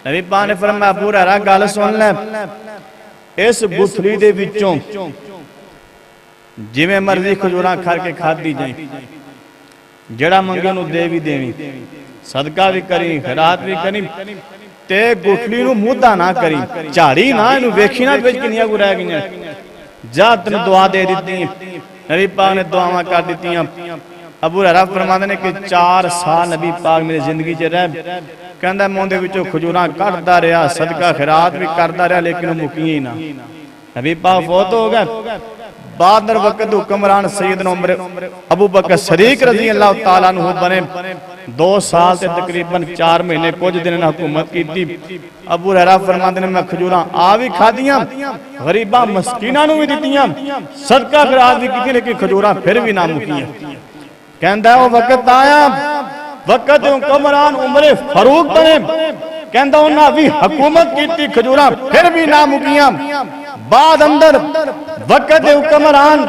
نبی پاک نے فرمایا ابو ہریرہ گل سن لے اس گتھلی دے وچوں جویں مرضی کھجوراں کھا کے کھادی جائیں جڑا منگے نو دے بھی دیویں صدقہ بھی کریں خیرات بھی کریں تے گٹھلی نو مدہ نہ کریں چاڑی نہ انو ویکھی نہ وچ کنیاں کو رہ گئیاں جا تن دعا دے دیتی نبی پاک نے دعاواں کر دیتیاں ابو ہریرہ فرماندے نے کہ 4 سال نبی پاک میری زندگی چ رہ کہندا موندے وچوں کھجوراں کردا رہیا صدقہ خیرات بھی کردا رہیا لیکن مکی ہی نہ نبی پاک فوت ہو گئے بعد در وقت حکمران سیدنا عمر ابو بکر صدیق رضی اللہ تعالیٰ عنہ بنے 2 سال سے تقریباً 4 مہینے کچھ دن حکومت کی تھی ابو ہریرہ فرماندے نے میں کھجوراں آ بھی کھا دیاں غریباں مسکیناں نو بھی دتیاں صدقہ خیرات بھی کیتی لیکن کھجوراں پھر بھی نہ مکیاں کہندا ہے وہ وقت آیا وقت حکمران عمر فاروق بنے کہندا انہاں بھی حکومت کیتی کھجوراں پھر بھی نہ مکیاں بعد اندر وقت حکمران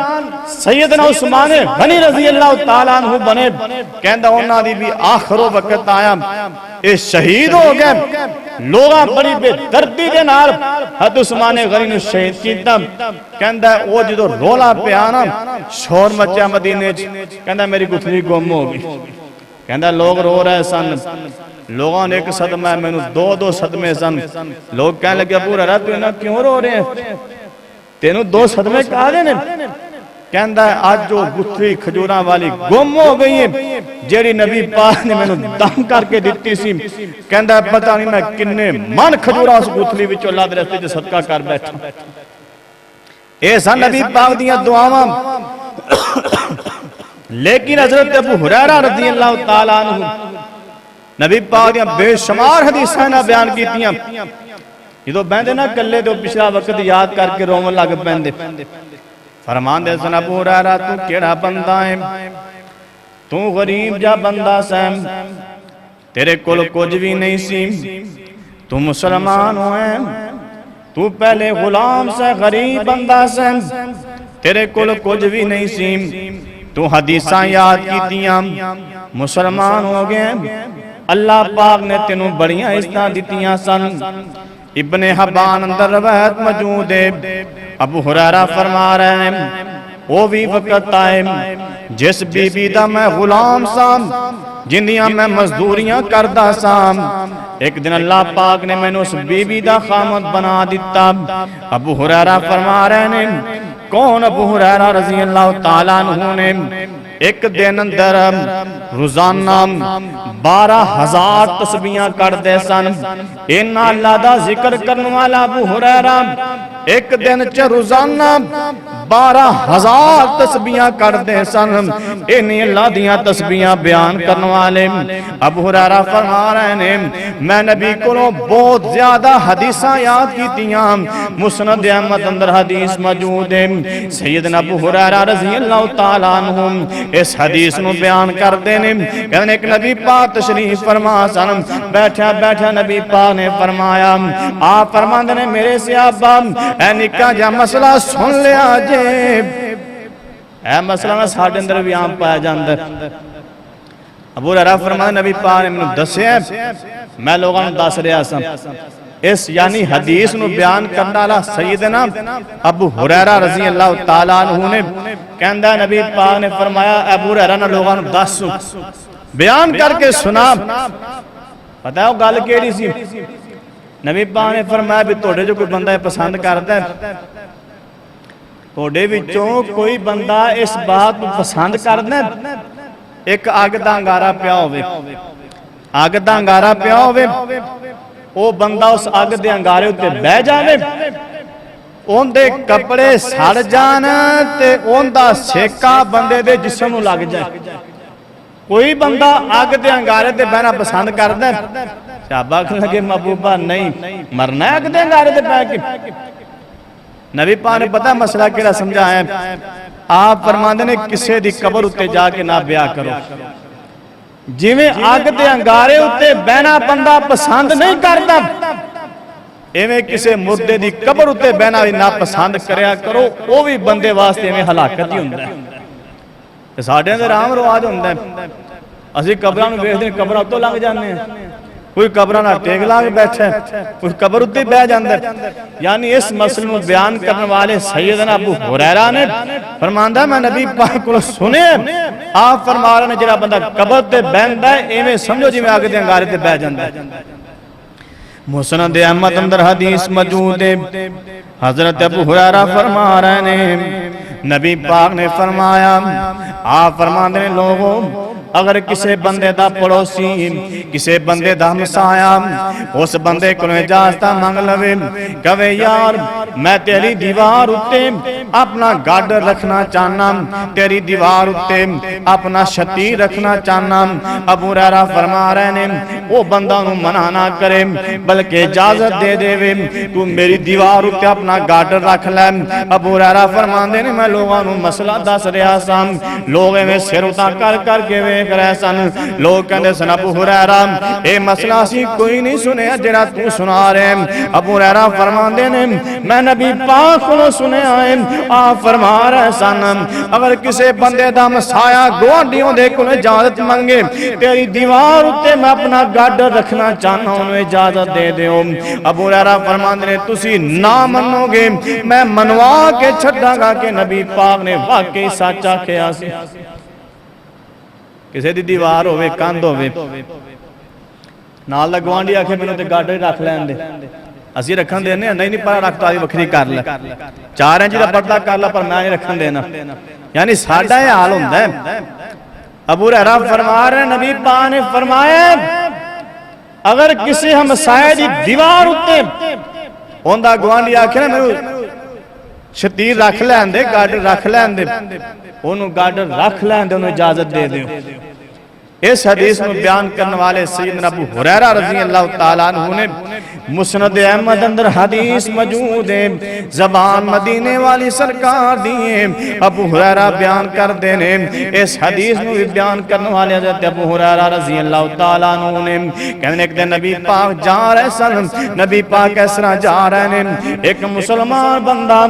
سیدنا عثمان غنی رضی اللہ تعالیٰ عنہ بنے کہندا انہاں دی بھی آخر وقت آیا اے شہید ہو گئے لوگاں بڑی بے دردی دے نال حضرت عثمان غنی نو شہید کیتا کہندا او جدوں رولا پیا نا شور مچیا مدینے وچ کہندا میری گتھلی گم ہو گئی کہندا لوگ رو رہے سن لوگوں نے ایک صدمہ ہے میں نے 2 صدمے سن لوگ کہنے لگے ابو ہریرہ تو انہاں کیوں رو رہے ہیں تینوں 2 صدمے کہا دینے کہندا ہے آج جو گتھلی کھجوراں والی گم ہو گئی ہے جیڑی نبی پاک نے میں نے دم کر کے دیتی سی کہندا ہے پتہ نہیں میں کنے من کھجوراں اس گتھلی وچوں اللہ دے راستے وچ صدقہ کر بیٹھا اے سن نبی پاک دیاں دعاواں لیکن حضرت ابو ہریرہ رضی اللہ تعالیٰ عنہ نبی پاک دیاں بے شمار حدیثاں نہ بیان کیتیاں جدوں بہندے نہ کلے تو پچھلا وقت یاد کر کے روون لگ پیندے فرمان دے سن ابو ہریرہ تو کیڑا بندہ ہے تو غریب جا بندہ سیم تیرے کول کچھ بھی نہیں سی تو مسلمان ہوئے تو پہلے غلام سے غریب بندہ سیم تیرے کول کچھ بھی نہیں سی تو حدیثاں یاد کیتیاں مسلمان ہو گئے اللہ پاک نے تینوں بڑیاں عزتاں دتیاں سن ابن حبان اندر روایت موجود ہے ابو ہریرہ فرما رہے ہیں وہ بھی وقت آئے جس بی بی دا میں غلام سام جندیاں میں مزدوریاں کردہ سام ایک دن اللہ پاک نے میں نے اس بی بی دا خامد بنا دیتا ابو ہریرہ فرما رہے ہیں کون ابو ہریرہ رضی اللہ تعالیٰ عنہ نے ایک دن اندر روزانہ 12,000 تسبیحاں کر دے سن اینا اللہ دا ذکر کرنے والا ابو ہریرہ ایک دن چ روزانہ 12,000 تسبیحاں کردے سن انہی اللہ دیاں تسبیحاں بیان کرنے والے ابو ہریرہ فرما رہے ہیں میں نبی کو بہت زیادہ حدیثاں یاد کیتیاں مسند احمد اندر حدیث موجود ہے سیدنا ابو ہریرہ رضی اللہ تعالیٰ عنہ اس حدیث نو بیان کر دینے کہنے ایک نبی پاک تشریف فرما سن بیٹھا بیٹھا نبی پاک نے فرمایا آپ فرما دینے میرے صحابہ اے نکا جا مسئلہ سن لیا جے اے مسئلہ نہ ساڑھے اندر بھی عام پایا جاندر ابو ہریرہ فرما نبی پاک نے میں دسے میں لوگاں نے دس رہا سن اس یعنی حدیث نو بیان کرنا اللہ سیدنا ابو ہریرہ رضی اللہ تعالیٰ عنہ نے کہندہ نبی پاک نے فرمایا ابو ہریرہ نے لوگاں نے دس بیان کر کے سنا پتہ ہے وہ گال کیڑی سی نبی پاک نے فرمایا بھی توڑے جو کوئی بندہ پسند کرتا ہے توڑے وچوں کوئی بندہ اس بات پسند کرتا ہے ایک آگ دا انگارہ پیا ہوئے آگ دا انگارہ پیا ہوئے وہ بندہ اس آگ دے انگارے ہوتے بہ جانے ان دے کپڑے سڑ جانا تے ان دا سیکا بندے دے جسم نو لگ جائے کوئی بندہ آگ دے انگارے دے بہنا پسند کر دے صحابہ کہنے لگے محبوبہ نہیں مرنا ہے آگ دے انگارے دے بہ کے نبی پاک نے پتہ مسئلہ کیڑا سمجھا ہے آپ فرماندے نے کسے دی قبر اتے جا کے نہ بیاہ کرو جویں آگ دے انگارے اتے بہنا بندہ پسند نہیں کرتا ایویں کسے مردے دی قبر اتے بہنا بھی نہ پسند کریا کرو وہ بھی بندے واسطے ایویں ہلاکت ہی ہوندہ ہے ساڑھے اندر عام رواج ہوندہ ہے اسی قبران میں بیٹھ دیں قبران تو لگ جانے ہیں کوئی قبران ٹیک لاغ بیٹھے کوئی قبر اتے بہ جاندر یعنی اس مسئلہ میں بیان کرنے والے سیدنا ابو ہریرہ نے فرماندہ میں نبی پاک کو سنے آپ فرما رہے ہیں جنہا بندہ قبر تے بہن دائے ایمیں سمجھو جی میں آگے دیں انگارے تے بہ جاندہ ہے مسند احمد اندر حدیث موجود ہے حضرت ابو ہریرہ فرما رہے ہیں نبی پاک نے فرمایا آپ فرما دیں لوگوں اگر کسے بندے دا پڑوسی کسے بندے دا ہمسایا اس بندے کو اجازت مانگ لوے کہے یار میں تیری دیوار اتے اپنا گاڈر رکھنا چاہنا تیری دیوار اتے اپنا شتیر رکھنا چاہنا ابو ہریرہ فرما رہے ہیں وہ بندہ نو منع نہ کرے بلکہ اجازت دے دے وے تو میری دیوار اتے اپنا گاڈر رکھ لے ابو ہریرہ فرما دے نے میں لوگاں نو مسئلہ دس رہا سام لوگے میں سر اتا کر کے وے کرے سن لوگ کہندے سن ابو ہریرہ اے مسئلہ سی کوئی نہیں سنے جڑا تو سنا رہے ابو ہریرہ فرماندے نے میں نبی پاک کو سنے آئے آپ فرما رہے سن اگر کسے بندے دا مسایا گوانڈیوں دے کو اجازت منگے تیری دیوار اتے میں اپنا گاڈر رکھنا چاہنا انہوں اجازت دے دے ابو ہریرہ فرماندے نے تسی نہ منو گے میں منوا کے چھڑا گا کہ نبی پاک نے واقعی سچا کیا سی کسے دی دیوار ہوئے کاند ہوئے نال لگوانڈی آکھے میں نے تے گاڈر رکھ لین دے اسی رکھن دینے نہیں پارا رکھ تو آدھی وکھری کر لے 4 انچ دا پردہ کر لے پر میں نہیں رکھن دینا یعنی ساڑھا یہ حال ہوندہ ہے ابو ہریرہ فرما رہے نبی پاک نے فرمایا اگر کسی ہمسائے دی دیوار ہوتے ہوندہ گوانڈی آکھے نا میں شتیر رکھ لین دے گاڈر رکھ لین دے انہوں گاڈر رکھ لین دے انہوں اجازت دے دے اس حدیث میں بیان کرنے والے سیدنا ابو ہریرہ رضی اللہ تعالیٰ عنہ نے مسند احمد اندر حدیث موجود ہے زبان مدینے والی سرکار دیئے ابو ہریرہ بیان کر دینے اس حدیث میں بیان کرنے والے حضرت ابو ہریرہ رضی اللہ تعالیٰ عنہ نے کہنے ایک دن نبی پاک جا رہے سن نبی پاک اس طرح جا رہے ہیں ایک مسلمان بندہ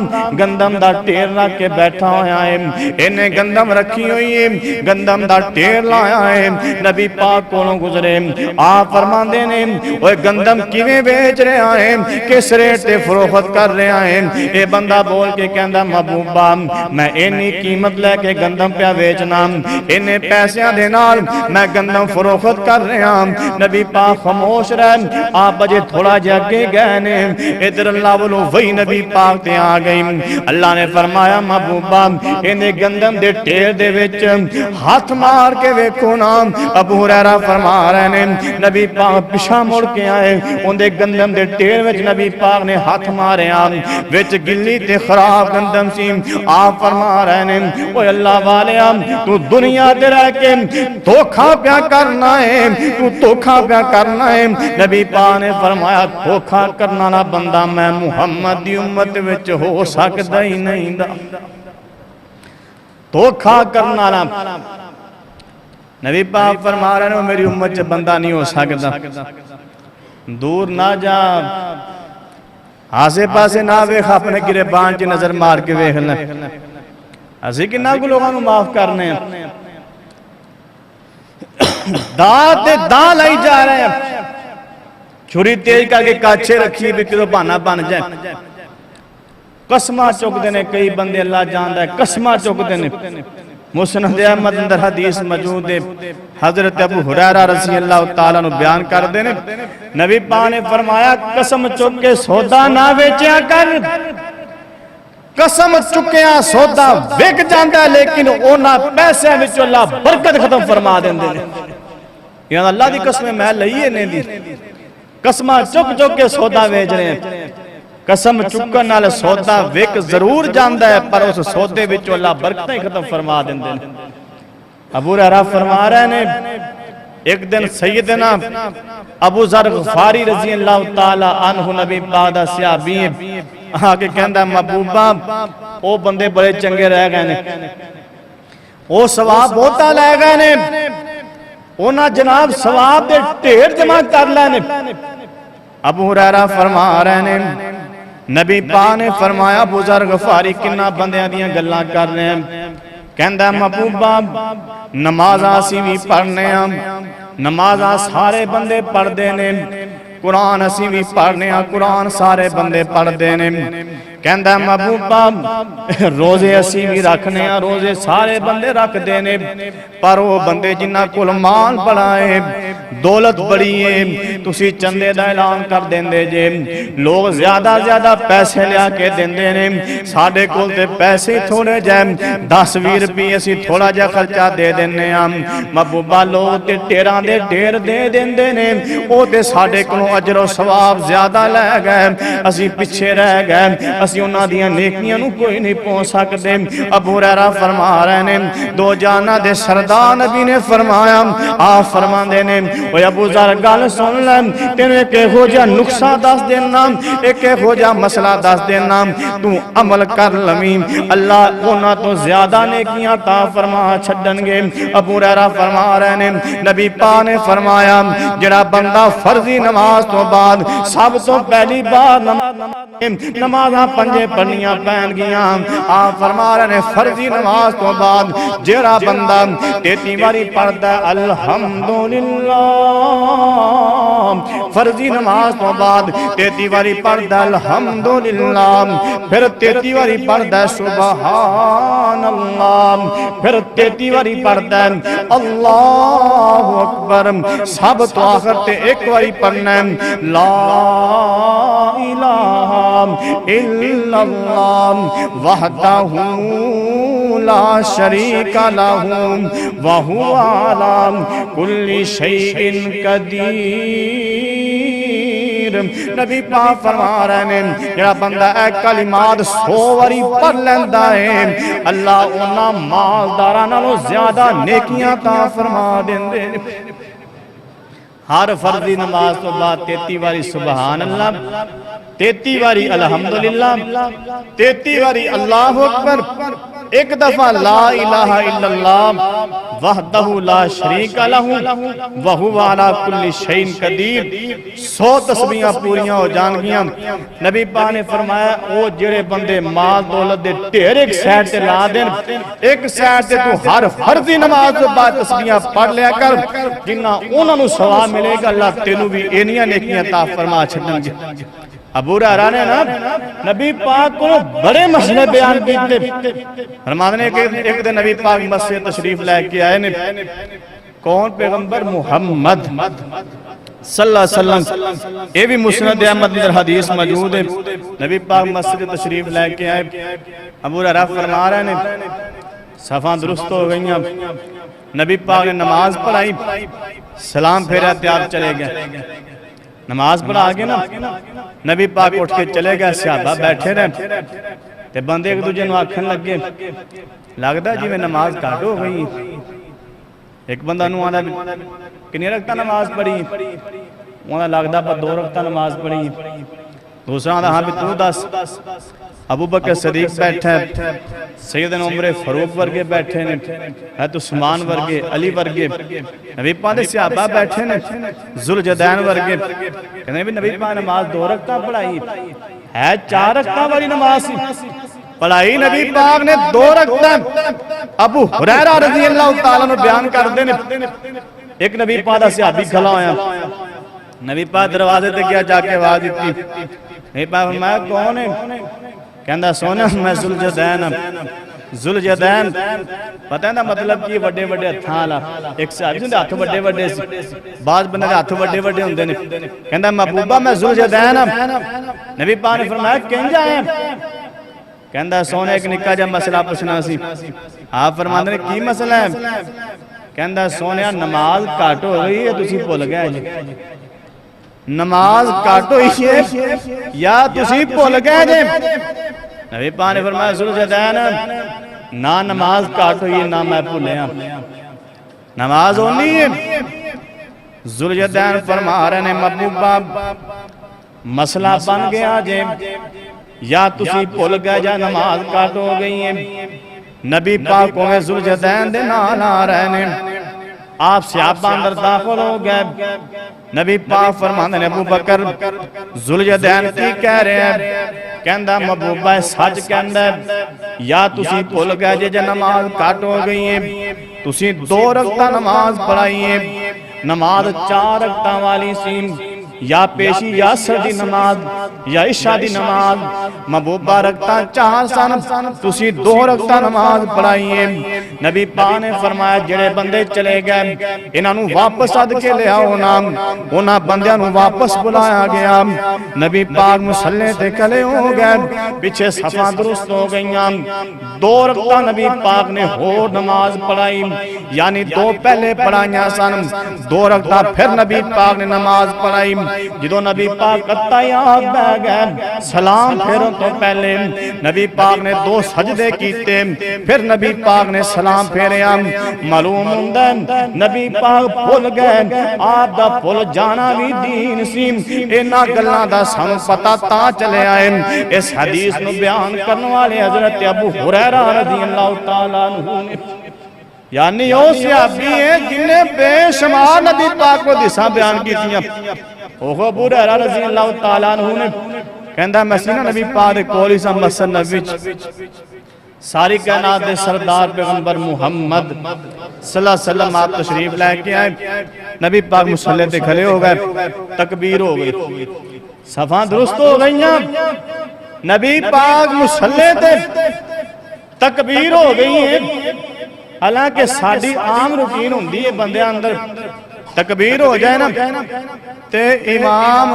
گندم دا ٹیر رکھ کے بیٹھا ہویا ہے انہیں گندم رکھی ہوئی ہے گندم دا ٹیر لایا ہے نبی پاک کونوں گزرے آپ فرمان دینے وہ گندم کیویں بیچ رہے آئے کس ریٹ تے فروخت کر رہے آئے اے بندہ بول کے کہندہ محبوبہ میں اینی قیمت لے کے گندم پہ بیچنا انہیں پیسیاں دینال میں گندم فروخت کر رہے ہیں نبی پاک خاموش رہے آپ بجے تھوڑا جگہ گئے ادھر اللہ بولو وہی نبی پاک تے آ گئی اللہ نے فرمایا محبوبہ انہیں گندم دے ٹیر دے وچ ہاتھ مار کے ویکھو نام ابو ہریرہ فرما رہے ہیں نبی پاک پیچھے مڑ کے آئے ان دے گندم دے ٹیر وچ نبی پاک نے ہاتھ مارے وچ گلی تے خراب گندم سی آپ فرما رہے نے اوہ اللہ والے تو دنیا دے رہ کے دھوکھا پیا کرنا ہے تو دھوکھا پیا کرنا ہے نبی پاک نے فرمایا دھوکھا کرنا نہ بندہ میں محمد دی امت وچ ہو سکدا ہی نہیں دا دھوکھا کرنا نہ نبی پاک فرما رہے ہیں میری امت سے بندہ نہیں ہو سکتا دور نہ جا آسے پاسے نہ ویخ اپنے گریبان چ نظر مار کے ویخ لیں اسی کہ نہ کو لوگوں کو معاف کرنے ہیں داں لائی جا رہے ہیں چھری تیز کر کے کاچھے رکھی بھی کدو بہانہ بن جائے قسمہ چک دینے کئی بندے اللہ جاندہ ہے قسمہ چک دینے مسند احمد اندر حدیث موجود ہے حضرت ابو ہریرہ رضی اللہ تعالیٰ نے بیان کر دینے نبی پاک نے فرمایا قسم چک کے سودا نہ بیچیا کر قسم چکیاں سودا وک جاندہ ہے لیکن اونا پیسے وچ اللہ برکت ختم فرما دیندے یعنی اللہ دی قسمیں میں لئیے نہیں دی قسمہ چک چک کے سودا بیچ رہے ہیں قسم چکن نال سودا وک ضرور جاندہ ہے پر اس سودے وچ اللہ برکتیں ختم فرما دیندے ابو ہریرہ فرما رہے ہیں ایک دن سیدنا ابو ذر غفاری رضی اللہ تعالیٰ عنہ نبی پاک دا صحابی آگے کہندہ محبوبہ او بندے بڑے چنگے رہ گئے نے او ثواب ہوتا لے گئے نے اونا جناب ثواب دے ٹھیر جمع کر لے نے ابو ہریرہ فرما رہے ہیں نبی پاک نے فرمایا ابو ذر غفاری کنہ بندیاں دیاں گلاں کر رہے ہیں کہندہ محبوبہ نمازاں اسی بھی پڑھنے ہیں نمازاں سارے بندے پڑھ دینے قرآن اسی بھی پڑھنے ہیں قرآن سارے بندے پڑھ دینے کہندہ محبوبہ روزے اسی بھی رکھنے ہیں روزے سارے بندے رکھ دینے پر وہ بندے جنہ کل مال بڑھائے دولت بڑی ہے تسی چندے دا اعلان کر دیندے جے لوگ زیادہ زیادہ پیسے لیا کے دیندے نے ساڑھے کل تے پیسے تھوڑے جائیں 10-20 روپے اسی تھوڑا جا خرچہ دے دینے ہم محبوبہ لوگ تے ٹیران دے ڈیر دے دیندے نے او تے ساڑھے کلوں اجر و ثواب زیادہ لے گئے اسی پچھے رہ گئے اسی انہاں دیاں نیکیاں نو کوئی نہیں پہنچ سکتے ابو ہریرہ فرما رہے ہیں دو جانا دے سردار نبی نے فرمایا آپ فرما دینے اوہ ابو ذر گل سن لیں تینوں ایک ہو جا نقصہ دس دینا ایک ہو جا مسئلہ دس دینا تو عمل کر لمیں اللہ اونا تو زیادہ نیکیاں تا فرما چھڑن گے ابو ہریرہ فرما رہے ہیں نبی پاک نے فرمایا جڑا بندہ فرضی نماز تو بعد سب تو پہلی بار نمازاں پنجے پڑھنیاں پہن گیاں آپ فرما رہے ہیں فرضی نماز تو بعد جڑا بندہ 33 باری پڑھتا ہے الحمدللہ فرضی نماز تو بعد 33 باری پڑھتا ہے الحمدللہ پھر 33 باری پڑھتا ہے سبحان اللہ پھر 33 باری پڑھتا ہے اللہ اکبر سب تو آخر تے ایک باری پڑھنا ہے لا الہ الا اللہ وحدہ لا شریک لہ وہو علی کل شیء قدیر نبی پاک فرما رہے ہیں جڑا بندہ اے کلمات 100 واری پڑھ لیندہ ہے اللہ انہاں مالداراں نالوں زیادہ نیکیاں تا فرما دیندے ہر فرضی نماز تو بعد 33 واری سبحان اللہ 33 واری الحمدللہ 33 واری اللہ اکبر ایک دفعہ لا الہ الا اللہ وحدہ لا شریک لہ وہو علی کل شیء قدیر 100 تسبیحاں پوریاں ہو جان گیاں نبی پاک نے فرمایا او جڑے بندے مال دولت دے ڈھیر ایک سائڈ تے لا دین ایک سائڈ تے تو ہر فرضی نماز تو بعد تسبیحاں پڑھ لیا کر جنہ انہاں نو ثواب ملے گا اللہ تینوں بھی اینیاں نیکیاں عطا فرما چھڈن گے ابو ہریرہ نے نا نبی پاک کو بڑے مسئلے بیان کیتے فرمانے کہ ایک دن نبی پاک مسجد تشریف لے کے آئے نے کون پیغمبر محمد صلی اللہ علیہ وسلم یہ بھی مسند احمد اندر حدیث موجود ہے نبی پاک مسجد تشریف لے کے آئے ابو ہریرہ فرما رہے نے صفاں درست ہو گئیاں نبی پاک نے نماز پڑھائی سلام پھیرا تیار چلے گئے نماز پڑھا کے نا نبی پاک اٹھ کے چلے گئے صحابہ بیٹھے رہے تے بندے ایک دوجے نو آکھن لگے لگدا جی میں نماز گھٹ ہو گئی ایک بندہ نو آندا کنی رکعتاں نماز پڑھی انہاں لگدا پر 2 رکعتاں نماز پڑھی دوسرا آندا ہاں بھی تو دس ابو بکر صدیق بیٹھے سیدنا عمر فاروق ورگے بیٹھے نے حضرت عثمان ورگے علی ورگے نبی پاک دے صحابہ بیٹھے نے ذوالجدین ورگے کہنے بھی نبی پاک نماز 2 رکعتاں پڑھائی ہے 4 رکعتاں والی نماز سی پڑھائی نبی پاک نے 2 رکعتاں ابو ہریرہ رضی اللہ تعالیٰ عنہ بیان کردے نے ایک نبی پاک دا صحابی کھلا ہویا نبی پاک دروازے تے گیا جا کے آواز دیتی نبی پاک فرمایا کون ہے کہندا سونا میں ذوالجدین پتہ ہے نا مطلب کہ وڈے وڈے ہتھاں والا ایک صحابی دے ہتھ وڈے وڈے سی بعض بندے دے ہتھ وڈے وڈے ہوندے نے کہندا محبوبہ میں ذوالجدین نبی پاک نے فرمایا کنجا ہے کہندا سونے ایک نکا جا مسئلہ پوچھنا سی آپ فرماندے نے کی مسئلہ ہے کہندا سونیا نماز گھٹ ہو گئی ہے تسی بھول گئے جی نماز گھٹ ہوئی ہے یا تسی بھول گئے جی نبی پاک نے فرمایا ذوالجدین نہ نماز گھٹ ہوئی ہے نہ میں بھولیا نماز ہونی ہے ذوالجدین فرما رہے نے محبوبہ مسئلہ بن گیا جی یا تسی بھول گئے جا نماز گھٹ ہو گئی ہے نبی پاک کو ذوالجدین دے نال آ رہے نے آپ صحابہ اندر داخل ہو گئے نبی پاک فرماندے نے ابو بکر ذوالجدین کی کہہ رہے ہیں کہندا محبوبہ سچ کہندا یا تسی بھول گئے جے نماز گھٹ ہو گئی ہے تسی 2 رکعتاں نماز پڑھائی ہے نماز 4 رکعتاں والی سی یا پیشی یا عصر دی نماز یا عشاء دی نماز محبوبہ رکعتاں 4 سن تسی 2 رکعتاں نماز پڑھائی ہے نبی پاک نے فرمایا جڑے بندے چلے گئے انہاں نو واپس سد کے لے آؤ نا انہاں بندیاں نو واپس بلایا گیا نبی پاک مصلی تے کھڑے ہو گئے پیچھے صفاں درست ہو گئیاں 2 رکعتاں نبی پاک نے ہور نماز پڑھائی یعنی 2 پہلے پڑھائیاں سن 2 رکعتاں پھر نبی پاک نے نماز پڑھائی جدو نبی پاک اتحیات بہ گئے سلام پھیروں تو پہلے نبی پاک نے 2 سجدے کیتے پھر نبی پاک نے سلام پھیریا معلوم ہوندہ نبی پاک بھول گئے آپ دا بھول جانا بھی دین سی اینا گلاں دا سانو پتہ تا چلے آئے اس حدیث نو بیان کرنے والے حضرت ابو ہریرہ رضی اللہ تعالیٰ عنہ نے یعنی وہ صحابی ہیں جنہیں بے شمار نبی پاک کو دساں بیان کی تھیں اوہ ابو ہریرہ رضی اللہ تعالیٰ عنہ نے کہندہ مسینہ نبی پاک دے کولی سا مسجد نبوی ساری کائنات دے سردار پیغمبر محمد صلی اللہ علیہ وسلم آپ تشریف لے کے آئے نبی پاک مصلی تے کھلے ہو گئے تکبیر ہو گئی صفاں درست ہو گئیاں نبی پاک مصلی تے تکبیر ہو گئی ہیں حالانکہ ساڑھی عام روٹین ہوندی ہے بندے اندر تکبیر ہو جائے نا تے امام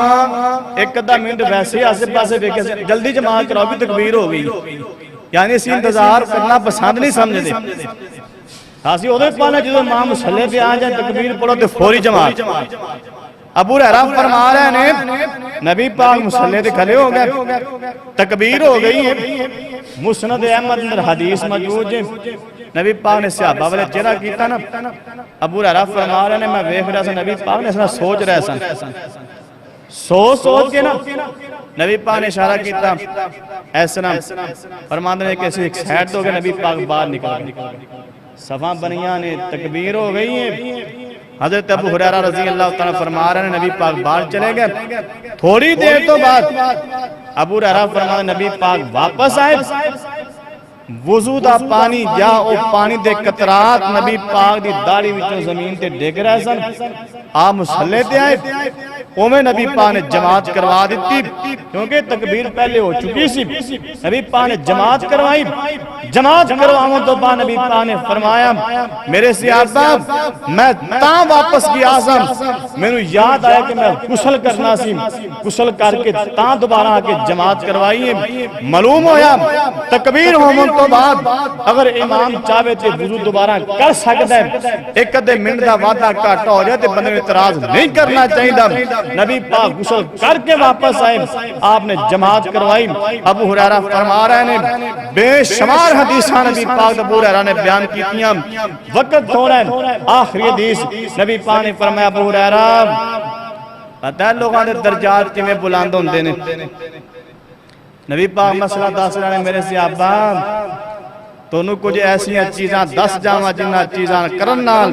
ایک دا منٹ ویسے آسے پاسے دیکھے جلدی جماعت کراؤ بھی تکبیر ہو گئی یعنی اسی انتظار کرنا پسند نہیں سمجھ دے خاصی عدد پانا جدو امام مصلی پہ آ جائے تکبیر پڑھو تے فوری جماعت ابو ہریرہ فرما رہے ہیں نبی پاک مصلی تے کھلے ہو گئے تکبیر ہو گئی ہے مسند احمد اندر حدیث موجود ہے نبی پاک نے صحابہ والے چہرہ کیتا نا ابو ہریرہ فرما رہے ہیں میں ویکھ رہا سا نبی پاک نے اسنا سوچ رہے سن سوچ کے نا نبی پاک نے اشارہ کیتا ایسنا فرماندے نے کیسے ایک سیٹ ہو گئے نبی پاک باہر نکل گئے صفاں بنیاں نے تکبیر ہو گئی ہیں حضرت ابو ہریرہ رضی اللہ تعالیٰ فرما رہے ہیں نبی پاک باہر چلے گئے تھوڑی دیر تو بعد ابو ہریرہ فرما رہے نبی پاک واپس آئے وضو دا پانی جا او پانی دے قطرات نبی پاک دی داڑھی وچوں زمین تے ڈگ رہے سن آپ مصلی تے آئے اومیں نبی پاک نے جماعت کروا دیتی کیونکہ تکبیر پہلے ہو چکی سی نبی پاک نے جماعت کروائی جماعت کرواؤں تو بعد نبی پاک نے فرمایا میرے صحابہ میں تاں واپس گیا سن میں نے یاد آیا کہ میں غسل کرنا سی غسل کر کے تاں دوبارہ آ کے جماعت کروائی ہے معلوم ہویا تکبیر ہومن تو بعد اگر امام چاہے تو وضو دوبارہ کر سکتا ہے، ایک ادھے منٹ دا وعدہ گھٹ ہو جائے تو بندے نے اعتراض نہیں کرنا چاہیے۔ نبی پاک غسل کر کے واپس آئے، آپ نے جماعت کروائی۔ ابو ہریرہ فرما رہے ہیں بے شمار حدیثاں نبی پاک ابو ہریرہ نے بیان کیتیاں، وقت تھوڑا ہے، آخری حدیث نبی پاک نے فرمایا ابو ہریرہ پتہ ہے لوگاں دے درجات کی میں بلند ہوندے نے، نبی پاک مسئلہ دس رہے میرے صحابہ تو انہوں کچھ ایسی چیزاں دس جاواں جنہ چیزاں کرنال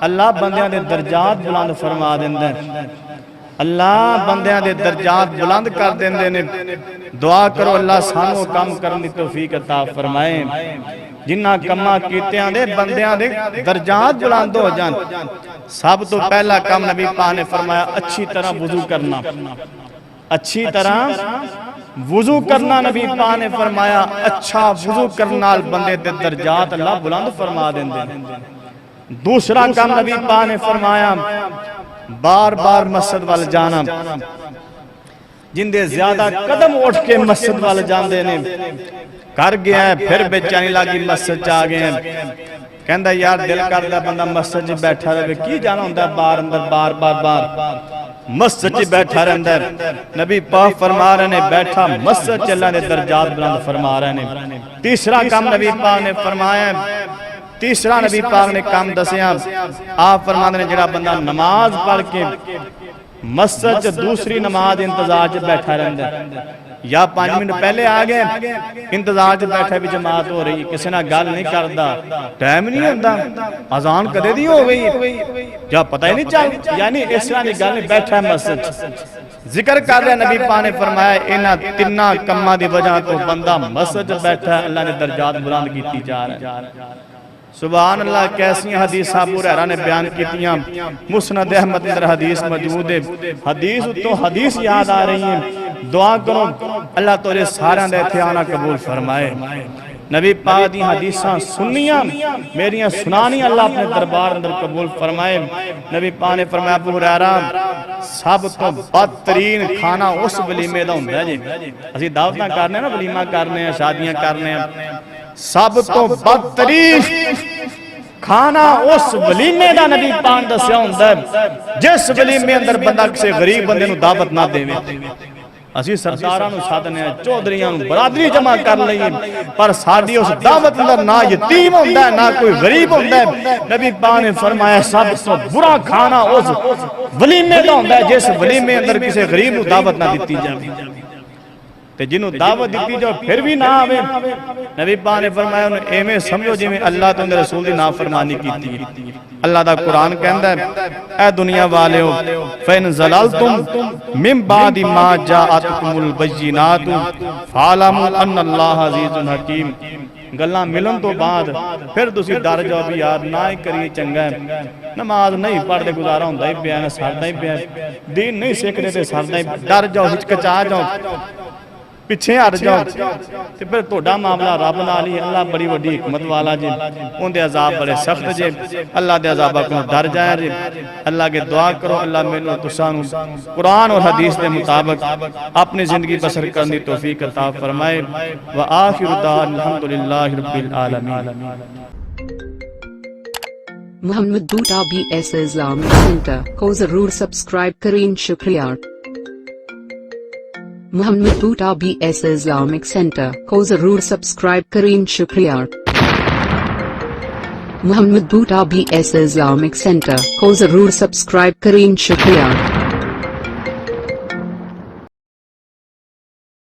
اللہ بندیاں دے درجات بلند فرما دیندے، اللہ بندیاں دے درجات بلند کر دیندے نے۔ دعا کرو اللہ سانو کام کرنے توفیق عطا فرمائے، جنہ کماں کیتیاں دے بندیاں دے درجات بلند ہو جان۔ سب تو پہلا کام نبی پاک نے فرمایا اچھی طرح وضو کرنا، اچھی طرح وضو کرنا نبی پاک نے فرمایا، اچھا وضو کرنا بندے دے درجات اللہ بلند فرما دیندے۔ دوسرا کام نبی پاک نے فرمایا بار بار مسجد وال جانا، جن دے زیادہ قدم اٹھ کے مسجد وال جاندے نے، کر گیا ہے پھر بیچانی لگی مسجد چاہ گئے ہیں، کہندہ یار دل کردہ بندہ مسجد جی بیٹھا رہے، کی جانا ہوندہ بار اندر بار بار بار مسجد جی بیٹھا رہے اندر۔ نبی پاک فرما رہے نے بیٹھا مسجد چلا نے درجات بلند فرما رہے نے۔ تیسرا کام نبی پاک نے فرمایا، تیسرا نبی پاک نے کام دسیاں، آپ فرمانے نے جڑا بندہ نماز پڑھ کے مسجد دوسری نماز انتظار جب بیٹھا رہندہ یا 5 منٹ پہلے آگئے انتظار جب بیٹھا بھی جماعت ہو رہی، کسی نہ گال نہیں کردہ، ٹائم نہیں ہوندہ، اذان کدے دی ہو گئی جا پتہ ہی نہیں چاہیے، یعنی اس طرح نہیں گال نہیں بیٹھا ہے مسجد۔ ذکر کر رہے نبی پاک نے فرمایا انہاں تنہ کمہ دی وجہ تو بندہ مسجد بیٹھا ہے، اللہ نے درجات بلند کیتی جا رہا ہے۔ سبحان اللہ، کیسی حدیث ابو ہریرہ نے بیان کیتیاں، مسند احمد اندر حدیث موجود ہے، حدیث تو حدیث یاد آ رہی ہیں۔ دعا کرو اللہ تورے سارے دے تھے آنا قبول فرمائے۔ نبی پاک دی حدیثاں سنیاں میریاں سنانی اللہ اپنے دربار اندر قبول فرمائے۔ نبی پاک نے فرمایا ابو ہریرہ سب تو بدترین کھانا اس ولیمے دا ہوندہ ہے جی، اسی دعوتاں کرنے ہیں نا، ولیمہ کرنے ہیں، شادیاں کرنے ہیں، سب تو بدترین کھانا اس ولیمے دا نبی پاک دسیا ہوندہ ہے جس ولیمے اندر بندہ کسی غریب بندے نو دعوت نہ دے وے۔ اسی سرداراں نو سادنے ہیں، چودھریاں نو برادری جمع کر لئیے، پر ساڑی اس دعوت اندر نہ یتیم ہوندہ ہے نہ کوئی غریب ہوندہ ہے۔ نبی پاک نے فرمایا سب سے برا کھانا اس ولیمے دا ہوندہ ہے جس ولیمے اندر کسی غریب نو دعوت نہ دیتی جائے، تے جنہوں دعوت دیتی جو پھر بھی نہ آوے۔ نبی پاک نے فرمایا انہیں ایمیں سمجھو جی میں اللہ تو اندر رسول دی نافرمانی کیتی ہے۔ اللہ دا قرآن کہندہ ہے اے دنیا والے ہو فَإِن زَلَلْتُمْ مِن بَعْدِ مَا جَاءَتْكُمُ الْبَيِّنَاتُ فَاعْلَمُوا أَنَّ اللَّهَ عَزِيزٌ حَكِيمٌ۔ گلاں ملن تو بعد پھر تسی ڈر جاؤ بھی یار نہ ہی کریے چنگا ہے، نماز نہیں پڑھ دے گزارا ہوندہ ہی پیا ہے، ساردا ہی پیا ہے، دین نہیں سیکھ دے تے ساردا ہی، ڈر جاؤ ہچکچا جاؤ پیچھے ہٹ جاؤ، تے پھر توڑا معاملہ رب نال ہی، اللہ بڑی وڈی حکمت والا جی، ان دے عذاب بڑے سخت جے، اللہ دے عذابہ کو ڈر جائے جی۔ اللہ کے دعا کرو اللہ میں تسانو قرآن اور حدیث دے مطابق اپنی زندگی بسر کرنی توفیق عطا فرمائے۔ وآخر دعوانا الحمدللہ رب العالمین۔ محمد بوٹا BS اسلامک سینٹر کو ضرور سبسکرائب کریں، شکریہ۔ محمد بوٹا BS اسلامک سینٹر کو ضرور سبسکرائب کریں، شکریہ۔ محمد بوٹا BS اسلامک سینٹر کو ضرور سبسکرائب کریں، شکریہ۔